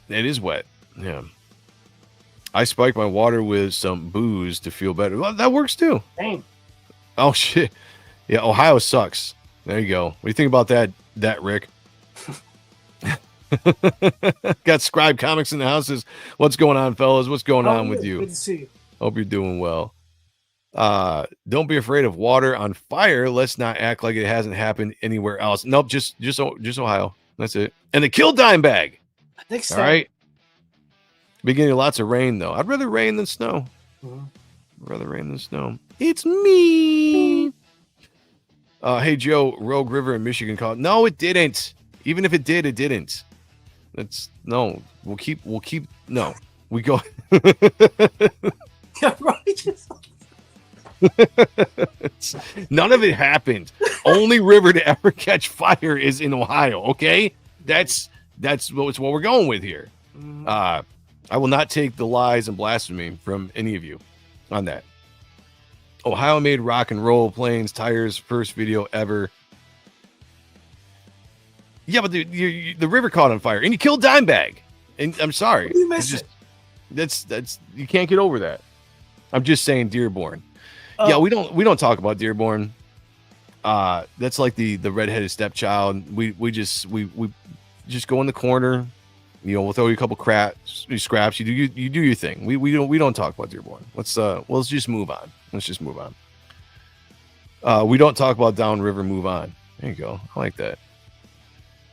[SPEAKER 1] It is wet. Yeah. I spike my water with some booze to feel better. Well, that works too.
[SPEAKER 2] Dang.
[SPEAKER 1] Oh shit. Yeah, Ohio sucks. There you go. What do you think about that, Rick? Got Scribe Comics in the houses. What's going on, fellas? What's going on with you?
[SPEAKER 2] Good to see you.
[SPEAKER 1] Hope you're doing well. Don't be afraid of water on fire. Let's not act like it hasn't happened anywhere else. Nope, just Ohio. That's it. And the kill Dimebag.
[SPEAKER 2] Next
[SPEAKER 1] All right. Beginning lots of rain though. I'd rather rain than snow. It's me. Hey Joe, Rogue River in Michigan called. No, it didn't. Even if it did, it didn't. That's no. We'll keep. No, we go.
[SPEAKER 2] Yeah, right.
[SPEAKER 1] None of it happened. Only river to ever catch fire is in Ohio. Okay, that's what we're going with here. I will not take the lies and blasphemy from any of you on that. Ohio made rock and roll planes tires first video ever. Yeah, but the river caught on fire and you killed Dimebag. And I'm sorry,
[SPEAKER 2] you missed it.
[SPEAKER 1] That's you can't get over that. I'm just saying Dearborn. Yeah, we don't talk about Dearborn. That's like the redheaded stepchild. We just go in the corner. You know, we'll throw you a couple scraps. You do your thing. We don't talk about Dearborn. Let's just move on. We don't talk about downriver. Move on. There you go. I like that.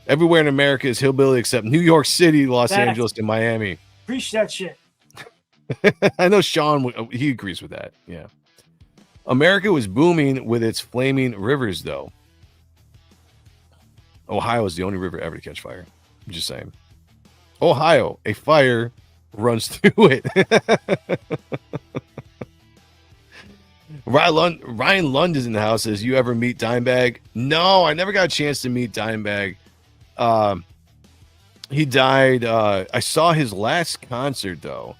[SPEAKER 1] Everywhere in America is hillbilly except New York City, Los
[SPEAKER 2] Facts.
[SPEAKER 1] Angeles, and Miami.
[SPEAKER 2] Preach that shit.
[SPEAKER 1] I know Sean, he agrees with that. Yeah. America was booming with its flaming rivers, though. Ohio is the only river ever to catch fire. I'm just saying. Ohio, a fire runs through it. Ryan Lund is in the house. Says, you ever meet Dimebag? No, I never got a chance to meet Dimebag. He died. I saw his last concert, though.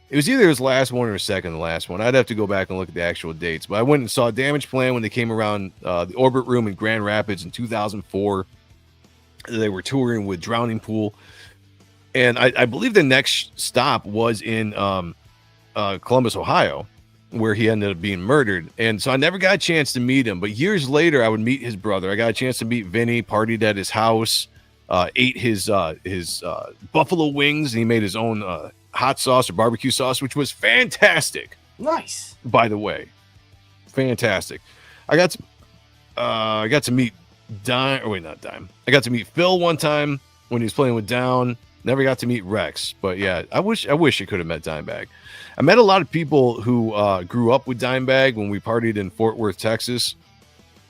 [SPEAKER 1] It was either his last one or second to last one. I'd have to go back and look at the actual dates. But I went and saw Damage Plan when they came around the Orbit Room in Grand Rapids in 2004. They were touring with Drowning Pool. And I believe the next stop was in Columbus, Ohio, where he ended up being murdered. And so I never got a chance to meet him. But years later, I would meet his brother. I got a chance to meet Vinny, partied at his house, ate his buffalo wings, and he made his own hot sauce or barbecue sauce, which was fantastic.
[SPEAKER 2] Nice.
[SPEAKER 1] By the way, fantastic. I got to meet I got to meet Phil one time when he was playing with Down. Never got to meet Rex, but yeah, I wish I could have met Dimebag. I met a lot of people who grew up with Dimebag when we partied in Fort Worth, Texas.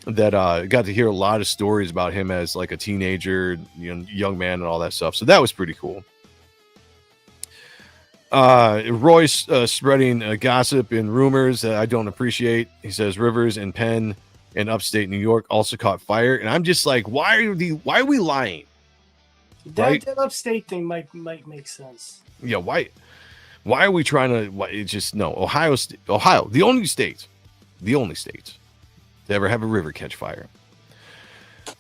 [SPEAKER 1] That got to hear a lot of stories about him as like a teenager, young man, and all that stuff. So that was pretty cool. Royce spreading gossip and rumors that I don't appreciate. He says Rivers and Penn in upstate New York also caught fire, and I'm just like, why are we lying?
[SPEAKER 2] That upstate thing might make sense.
[SPEAKER 1] Yeah, why are we trying to? It's just no. Ohio, the only state to ever have a river catch fire.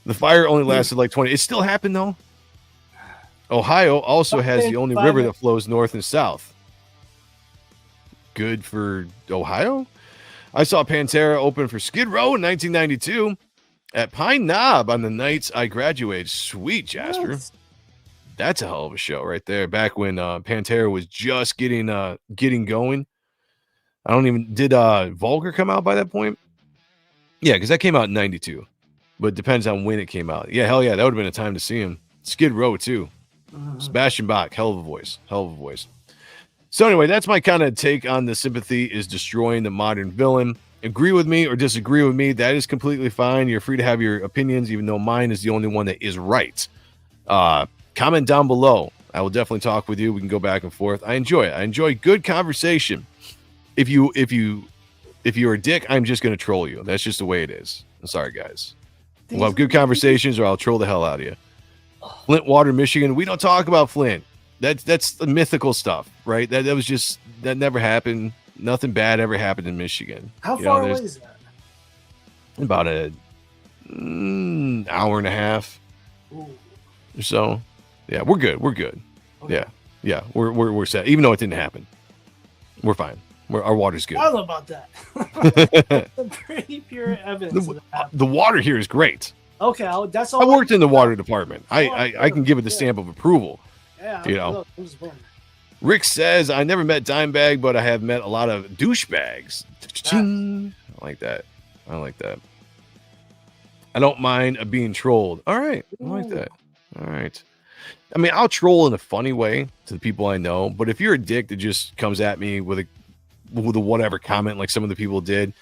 [SPEAKER 1] The fire only lasted like 20. It still happened though. Ohio also has the only river that flows north and south. Good for Ohio. I saw Pantera open for Skid Row in 1992 at Pine Knob on the nights I graduated. Sweet, Jasper.
[SPEAKER 2] Yes.
[SPEAKER 1] That's a hell of a show right there. Back when Pantera was just getting going. Did Vulgar come out by that point? Yeah, because that came out in 92. But it depends on when it came out. Yeah, hell yeah, that would have been a time to see him. Skid Row too. Sebastian Bach, hell of a voice. So anyway, that's my kind of take on the Sympathy is destroying the modern villain. Agree with me or disagree with me, that is completely fine. You're free to have your opinions, even though mine is the only one that is right. Comment down below. I will definitely talk with you. We can go back and forth. I enjoy it. I enjoy good conversation. If you're a dick, I'm just going to troll you. That's just the way it is. I'm sorry, guys. We'll have good conversations, or I'll troll the hell out of you. Flint Water, Michigan. We don't talk about Flint. That's the mythical stuff, right? That never happened. Nothing bad ever happened in Michigan.
[SPEAKER 2] How far away is that?
[SPEAKER 1] About an hour and a half or so. Yeah, we're good. Okay. Yeah, we're set. Even though it didn't happen, we're fine. Our water's good.
[SPEAKER 2] I don't know about that. Pretty pure evidence.
[SPEAKER 1] The water here is great.
[SPEAKER 2] Okay, that's all.
[SPEAKER 1] I worked in the water department. I can give it the stamp of approval.
[SPEAKER 2] Yeah,
[SPEAKER 1] Rick says, I never met Dimebag, but I have met a lot of douchebags. I like that. I don't mind being trolled. All right. I like that. All right. I mean, I'll troll in a funny way to the people I know, but if you're a dick that just comes at me with a whatever comment like some of the people did,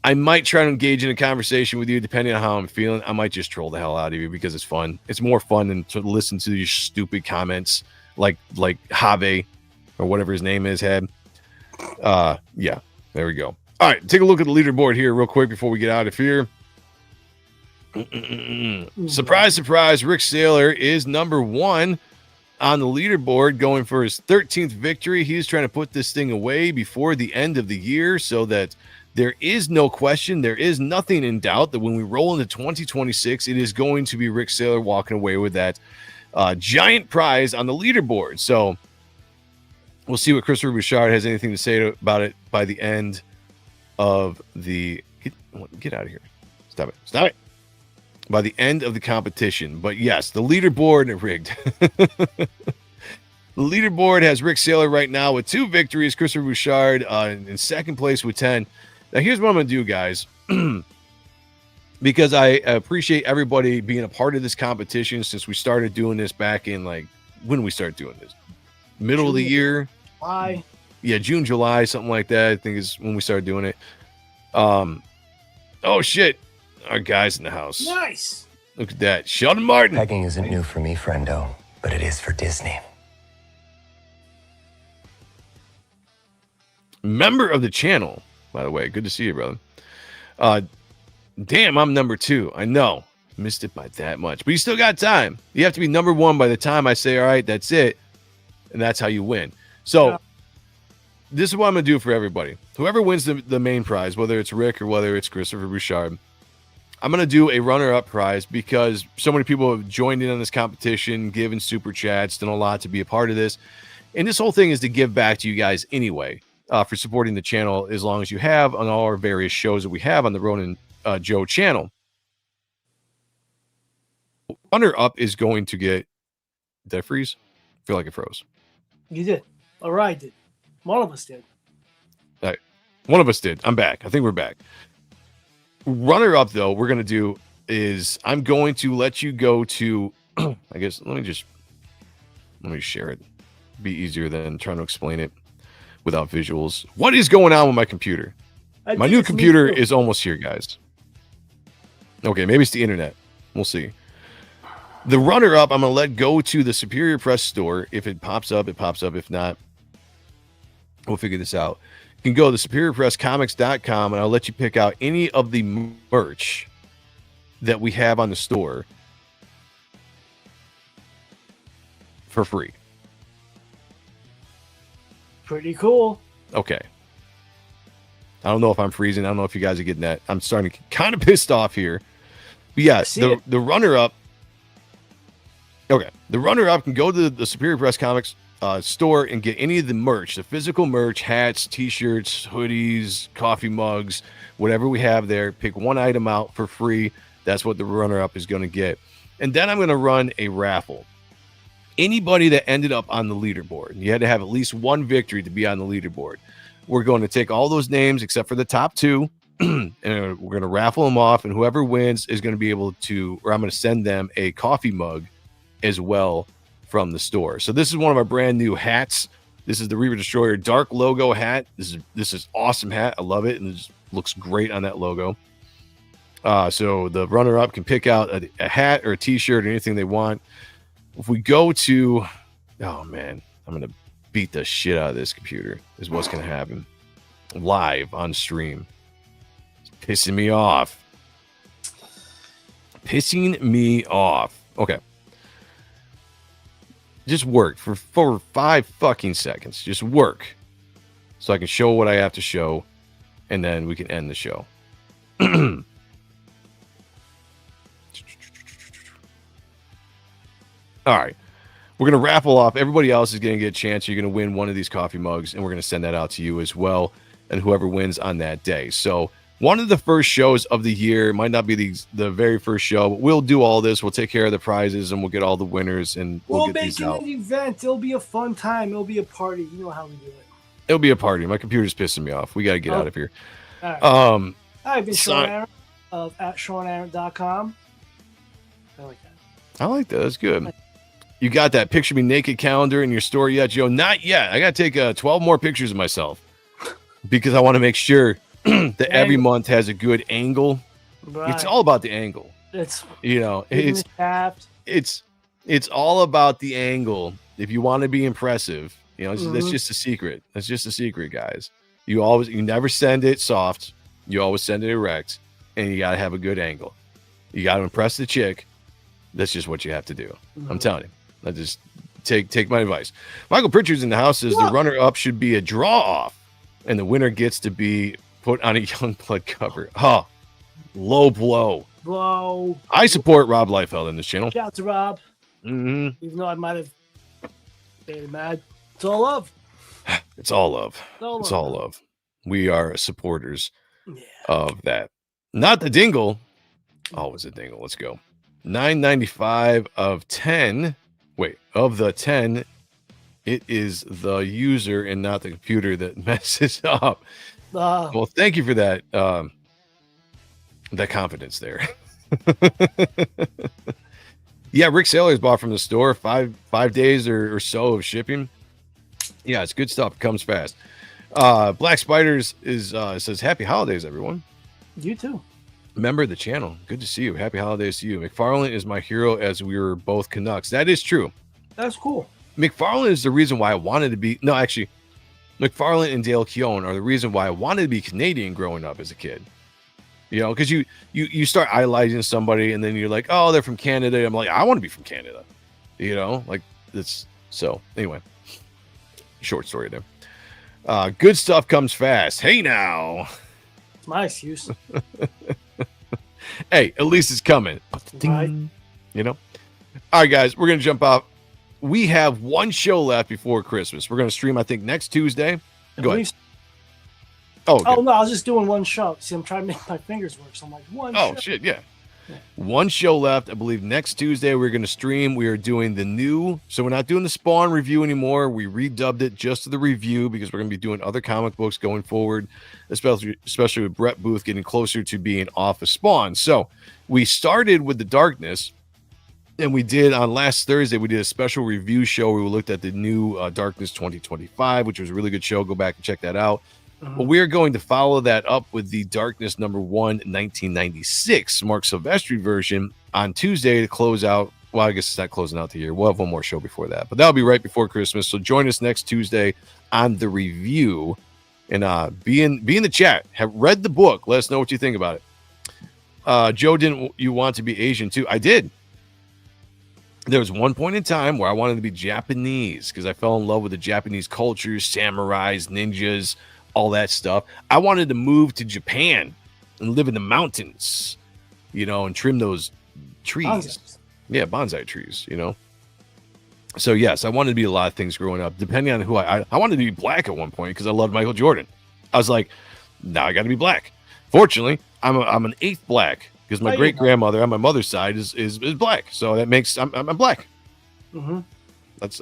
[SPEAKER 1] I might try to engage in a conversation with you depending on how I'm feeling. I might just troll the hell out of you because it's fun. It's more fun than to listen to these stupid comments like Have or whatever his name is had. Yeah, there we go. All right, take a look at the leaderboard here real quick before we get out of here. Surprise, surprise, Rick Saylor is number 1 on the leaderboard, going for his 13th victory. He's trying to put this thing away before the end of the year so that there is no question, there is nothing in doubt that when we roll into 2026, it is going to be Rick Saylor walking away with that giant prize on the leaderboard. So we'll see what Christopher Bouchard has anything to say about it by the end of the... Get out of here. Stop it. By the end of the competition. But yes, the leaderboard rigged. The leaderboard has Rick Saylor right now with 2 victories. Christopher Bouchard in second place with 10. Now, here's what I'm going to do, guys. because I appreciate everybody being a part of this competition since we started doing this back in when we started doing this, middle of the year.
[SPEAKER 2] July.
[SPEAKER 1] Yeah, June, July, something like that. I think is when we started doing it. Oh shit, our guy's in the house.
[SPEAKER 2] Nice.
[SPEAKER 1] Look at that, Sheldon Martin.
[SPEAKER 5] Pegging isn't new for me, friendo, but it is for Disney.
[SPEAKER 1] Member of the channel, by the way. Good to see you, brother. Damn, I'm number 2. I know, missed it by that much, but you still got time. You have to be number 1 by the time I say, all right, that's it, and that's how you win. So this is what I'm gonna do for everybody. Whoever wins the main prize, whether it's Rick or whether it's Christopher Bouchard, I'm gonna do a runner-up prize because so many people have joined in on this competition, given super chats, done a lot to be a part of this, and this whole thing is to give back to you guys anyway. For supporting the channel as long as you have on all our various shows that we have on the Ronan Joe channel. Runner up is going to get. Did I freeze? I feel like it froze.
[SPEAKER 2] You did. All right, did. One of us did.
[SPEAKER 1] All right. One of us did. I'm back. I think we're back. Runner up, though, we're going to do is I'm going to let you go to. I guess let me share it. Be easier than trying to explain it without visuals. What is going on with my computer? My new computer is almost here, guys. Okay, maybe it's the internet. We'll see. The runner-up, I'm going to let go to the Superior Press store. If it pops up, it pops up. If not, we'll figure this out. You can go to superiorpresscomics.com, and I'll let you pick out any of the merch that we have on the store for free.
[SPEAKER 2] Pretty cool.
[SPEAKER 1] Okay. I don't know if I'm freezing. I don't know if you guys are getting that. I'm starting to get kind of pissed off here. But yeah, the runner-up. Okay. The runner-up can go to the Superior Press Comics store and get any of the merch, the physical merch, hats, t-shirts, hoodies, coffee mugs, whatever we have there. Pick one item out for free. That's what the runner-up is going to get. And then I'm going to run a raffle. Anybody that ended up on the leaderboard, you had to have at least one victory to be on the leaderboard. We're going to take all those names except for the top 2, and we're going to raffle them off, and whoever wins is going to be able to, or I'm going to send them a coffee mug as well from the store. So this is one of our brand new hats. This is the Reaver Destroyer Dark logo hat. This is awesome hat. I love it, and it just looks great on that logo. So the runner-up can pick out a hat or a t-shirt or anything they want. If we go to, oh man, I'm going to beat the shit out of this computer is what's going to happen live on stream. It's pissing me off. Okay. Just work for 5 fucking seconds. Just work so I can show what I have to show, and then we can end the show. All right. We're going to raffle off. Everybody else is going to get a chance. You're going to win one of these coffee mugs, and we're going to send that out to you as well, and whoever wins on that day. So one of the first shows of the year, might not be the very first show, but we'll do all this. We'll take care of the prizes, and we'll get all the winners, and we'll get these out.
[SPEAKER 2] We'll make it an event. It'll be a fun time. It'll be a party. You know how we do it.
[SPEAKER 1] It'll be a party. My computer's pissing me off. We got to get out of here.
[SPEAKER 2] All right. I've been Sean Ahrent of @SeanAhrent.com. I like that.
[SPEAKER 1] I like that. That's good. You got that Picture Me Naked calendar in your store yet, Joe? Not yet. I got to take 12 more pictures of myself because I want to make sure that every month has a good angle. Right. It's all about the angle.
[SPEAKER 2] It's
[SPEAKER 1] it's all about the angle. If you want to be impressive, that's just a secret. That's just a secret, guys. You never send it soft. You always send it erect, and you got to have a good angle. You got to impress the chick. That's just what you have to do. I'm telling you. I just take my advice. Michael Pritchard's in the house says the runner-up should be a draw-off, and the winner gets to be put on a Youngblood cover. Low blow.
[SPEAKER 2] Blow.
[SPEAKER 1] I support Rob Liefeld in this channel.
[SPEAKER 2] Shout out to Rob.
[SPEAKER 1] Mm-hmm.
[SPEAKER 2] Even though I might have made him mad. It's all love.
[SPEAKER 1] It's all love. It's all love. We are supporters of that. Not the dingle. Always a dingle. Let's go. 9.95 of 10. Wait, of the 10, it is the user and not the computer that messes up. Well, thank you for that. That confidence there. Yeah, Rick Sailor's bought from the store 5 days or so of shipping. Yeah, it's good stuff. It comes fast. Black Spiders is says happy holidays, everyone.
[SPEAKER 2] You too.
[SPEAKER 1] Member of the channel. Good to see you. Happy holidays to you. McFarlane is my hero as we were both Canucks. That is true.
[SPEAKER 2] That's cool.
[SPEAKER 1] McFarlane is the reason why I wanted to be. No, actually, McFarlane and Dale Keown are the reason why I wanted to be Canadian growing up as a kid. You know, because you start idolizing somebody and then you're like, oh, they're from Canada. I'm like, I want to be from Canada. You know, like that's so. Anyway, short story there. Good stuff comes fast. Hey now.
[SPEAKER 2] It's my excuse.
[SPEAKER 1] Hey, at least it's coming.
[SPEAKER 2] Right.
[SPEAKER 1] You know? All right, guys, we're going to jump out. We have one show left before Christmas. We're going to stream, I think, next Tuesday. Go ahead. Oh, okay.
[SPEAKER 2] Oh, no, I was just doing one show. See, I'm trying to make my fingers work. So I'm like, one show.
[SPEAKER 1] Oh, shit, yeah. One show left. I believe next Tuesday we're going to stream. We are doing the new, so we're not doing the Spawn review anymore. We redubbed it just to the review because we're going to be doing other comic books going forward, especially with Brett Booth getting closer to being off of Spawn. So we started with The Darkness, and we did on last Thursday, we did a special review show where we looked at the new Darkness 2025, which was a really good show. Go back and check that out. But we are going to follow that up with the Darkness #1 1996 Mark Silvestri version on Tuesday to close out. Well, I guess it's not closing out the year. We'll have one more show before that, but that'll be right before Christmas. So join us next Tuesday on the review and be in the chat. Have read the book. Let us know what you think about it. Joe, didn't you want to be Asian too? I did. There was one point in time where I wanted to be Japanese because I fell in love with the Japanese culture, samurais, ninjas, all that stuff. I wanted to move to Japan and live in the mountains, you know, and trim those trees.
[SPEAKER 2] Bonsais.
[SPEAKER 1] Yeah, bonsai trees, you know. So yes, I wanted to be a lot of things growing up. Depending on who I wanted to be black at one point because I loved Michael Jordan. I was like, now I got to be black. Fortunately, I'm an 8th black because my great grandmother on my mother's side is black. So that makes I'm black.
[SPEAKER 2] Mm-hmm.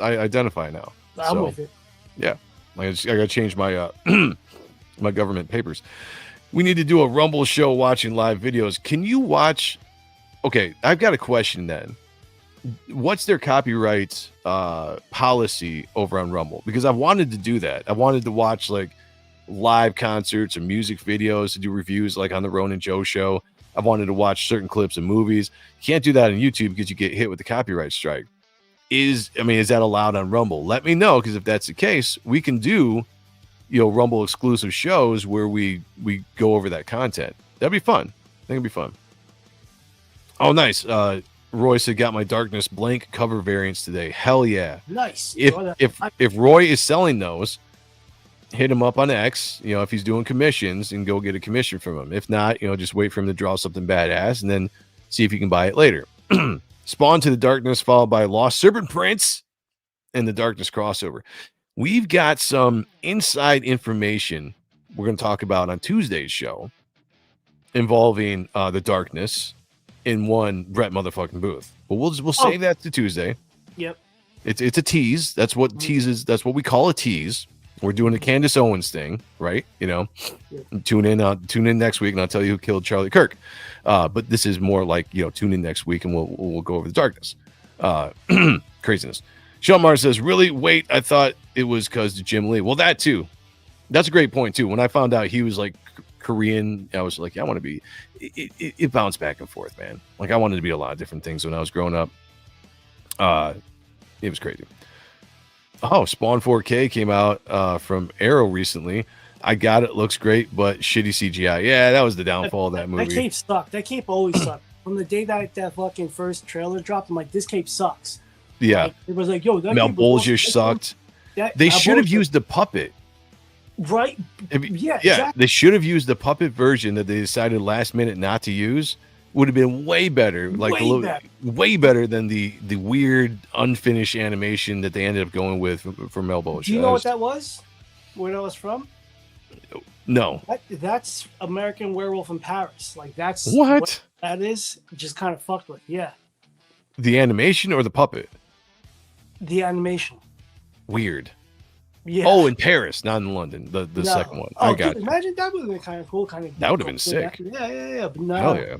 [SPEAKER 1] I identify now.
[SPEAKER 2] I'm with it.
[SPEAKER 1] Yeah. I got to change my my government papers. We need to do a Rumble show watching live videos. Can you watch? Okay, I've got a question then. What's their copyright policy over on Rumble? Because I've wanted to do that. I wanted to watch like live concerts or music videos to do reviews like on the Ronan Joe show. I've wanted to watch certain clips of movies. You can't do that on YouTube because you get hit with the copyright strike. Is that allowed on Rumble? Let me know, because if that's the case, we can do, you know, Rumble exclusive shows where we go over that content. That'd be fun. I think it'd be fun. Oh, nice. Roy said, got my Darkness blank cover variants today. Hell yeah.
[SPEAKER 2] Nice.
[SPEAKER 1] If Roy is selling those, hit him up on X, you know, if he's doing commissions, and go get a commission from him. If not, you know, just wait for him to draw something badass and then see if you can buy it later. Spawn to the Darkness, followed by Lost Serpent Prince and the Darkness crossover. We've got some inside information we're going to talk about on Tuesday's show involving the Darkness in one Brett motherfucking Booth. But we'll save that to Tuesday.
[SPEAKER 2] Yep.
[SPEAKER 1] It's a tease. That's what teases. That's what we call a tease. We're doing the Candace Owens thing, right? You know, tune in next week and I'll tell you who killed Charlie Kirk. But this is more like, you know, tune in next week and we'll go over the Darkness. Craziness. Sean Mars says, really? Wait, I thought it was because of Jim Lee. Well, that too. That's a great point too. When I found out he was like Korean, I was like, yeah, I want to be. It bounced back and forth, man. Like I wanted to be a lot of different things when I was growing up. It was crazy. Oh, Spawn 4K came out from Arrow recently. I got it. Looks great, but shitty CGI. Yeah, that was the downfall of that movie.
[SPEAKER 2] That cape sucked. That cape always sucked. From the day that fucking first trailer dropped, I'm like, this cape sucks.
[SPEAKER 1] Yeah.
[SPEAKER 2] Like, it was like, yo, that
[SPEAKER 1] Mel Bolgish sucked. They should have used the puppet.
[SPEAKER 2] Right? Yeah,
[SPEAKER 1] exactly. They should have used the puppet version that they decided last minute not to use. Would have been way better. Like way better than the weird unfinished animation that they ended up going with for Mel Bolgish.
[SPEAKER 2] Do you know what that was? Where that was from?
[SPEAKER 1] No.
[SPEAKER 2] That's American Werewolf in Paris. Like that's
[SPEAKER 1] what
[SPEAKER 2] that is. Just kind of fucked with. Yeah.
[SPEAKER 1] The animation or the puppet?
[SPEAKER 2] The animation.
[SPEAKER 1] Weird.
[SPEAKER 2] Yeah.
[SPEAKER 1] Oh, in Paris, not in London. The
[SPEAKER 2] No.
[SPEAKER 1] second one.
[SPEAKER 2] Oh,
[SPEAKER 1] I got
[SPEAKER 2] dude,
[SPEAKER 1] you.
[SPEAKER 2] imagine that would have been kind of cool.
[SPEAKER 1] That would have been sick.
[SPEAKER 2] Yeah. But no.
[SPEAKER 1] Hell yeah.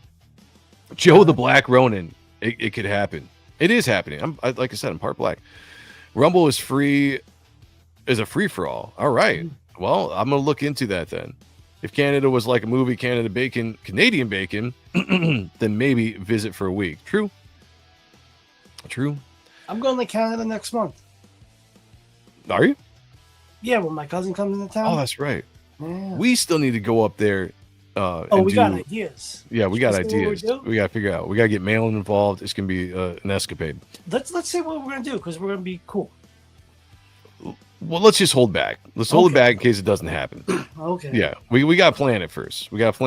[SPEAKER 1] Joe the Black Ronin. It could happen. It is happening. Like I said, I'm part black. Rumble is free. Is a free for all. All right. Well, I'm gonna look into that then. If Canada was like a movie, Canadian bacon, then maybe visit for a week. True.
[SPEAKER 2] I'm going to Canada next month.
[SPEAKER 1] Are you?
[SPEAKER 2] Yeah, when my cousin comes into town.
[SPEAKER 1] Oh, that's right.
[SPEAKER 2] Yeah.
[SPEAKER 1] We still need to go up there.
[SPEAKER 2] We got ideas.
[SPEAKER 1] Yeah, we got
[SPEAKER 2] Should we say what
[SPEAKER 1] ideas.
[SPEAKER 2] we do?
[SPEAKER 1] We got to figure out. We got to get Malin involved. It's gonna be an escapade.
[SPEAKER 2] Let's say what we're gonna do because we're gonna be cool.
[SPEAKER 1] Well, let's just hold back. Let's hold it back in case it doesn't happen.
[SPEAKER 2] Okay.
[SPEAKER 1] Yeah, we got to plan it first. Let's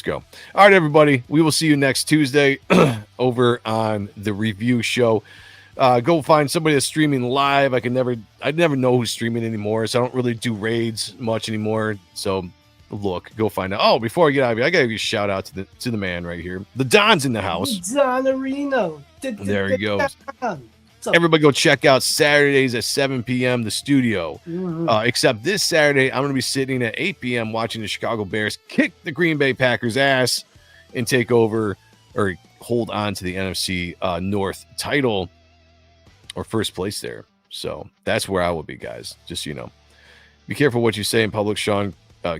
[SPEAKER 1] go. All right, everybody. We will see you next Tuesday over on the review show. Go find somebody that's streaming live. I never know who's streaming anymore, so I don't really do raids much anymore. So look, go find out. Oh, before I get out of here, I gotta give a shout out to the man right here. The Don's in the house.
[SPEAKER 2] Don Areno.
[SPEAKER 1] There he goes.
[SPEAKER 2] Don.
[SPEAKER 1] Everybody go check out Saturdays at 7 p.m. the studio. Except this Saturday, I'm going to be sitting at 8 p.m. watching the Chicago Bears kick the Green Bay Packers ass and take over or hold on to the NFC North title or first place there. So that's where I will be, guys. Just, be careful what you say in public, Sean.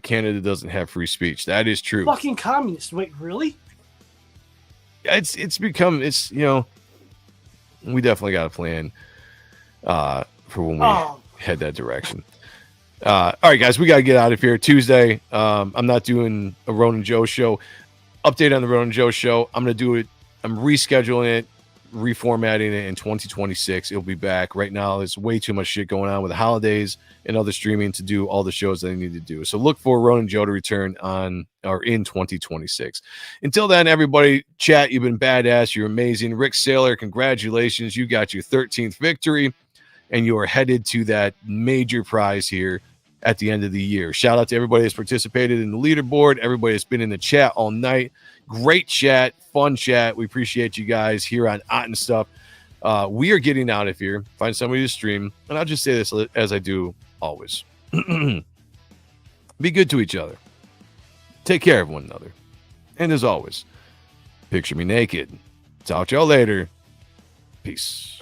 [SPEAKER 1] Canada doesn't have free speech. That is true.
[SPEAKER 2] Fucking communist. Wait, really?
[SPEAKER 1] It's become, we definitely got a plan for when we head that direction. All right, guys, we got to get out of here. Tuesday, I'm not doing a Ronan Joe show. Update on the Ronan Joe show. I'm going to do it. I'm rescheduling it, reformatting it in 2026. It'll be back. Right now, there's way too much shit going on with the holidays and other streaming to do all the shows that I need to do. So look for Ronan Joe to return in 2026. Until then, everybody, chat, you've been badass. You're amazing. Rick Saylor, congratulations. You got your 13th victory, and you are headed to that major prize here at the end of the year. Shout out to everybody that's participated in the leaderboard, everybody that's been in the chat all night. Great chat, fun chat. We appreciate you guys here on Ahrent Stuff. We are getting out of here. Find somebody to stream. And I'll just say this as I do always. Be good to each other. Take care of one another. And as always, picture me naked. Talk to y'all later. Peace.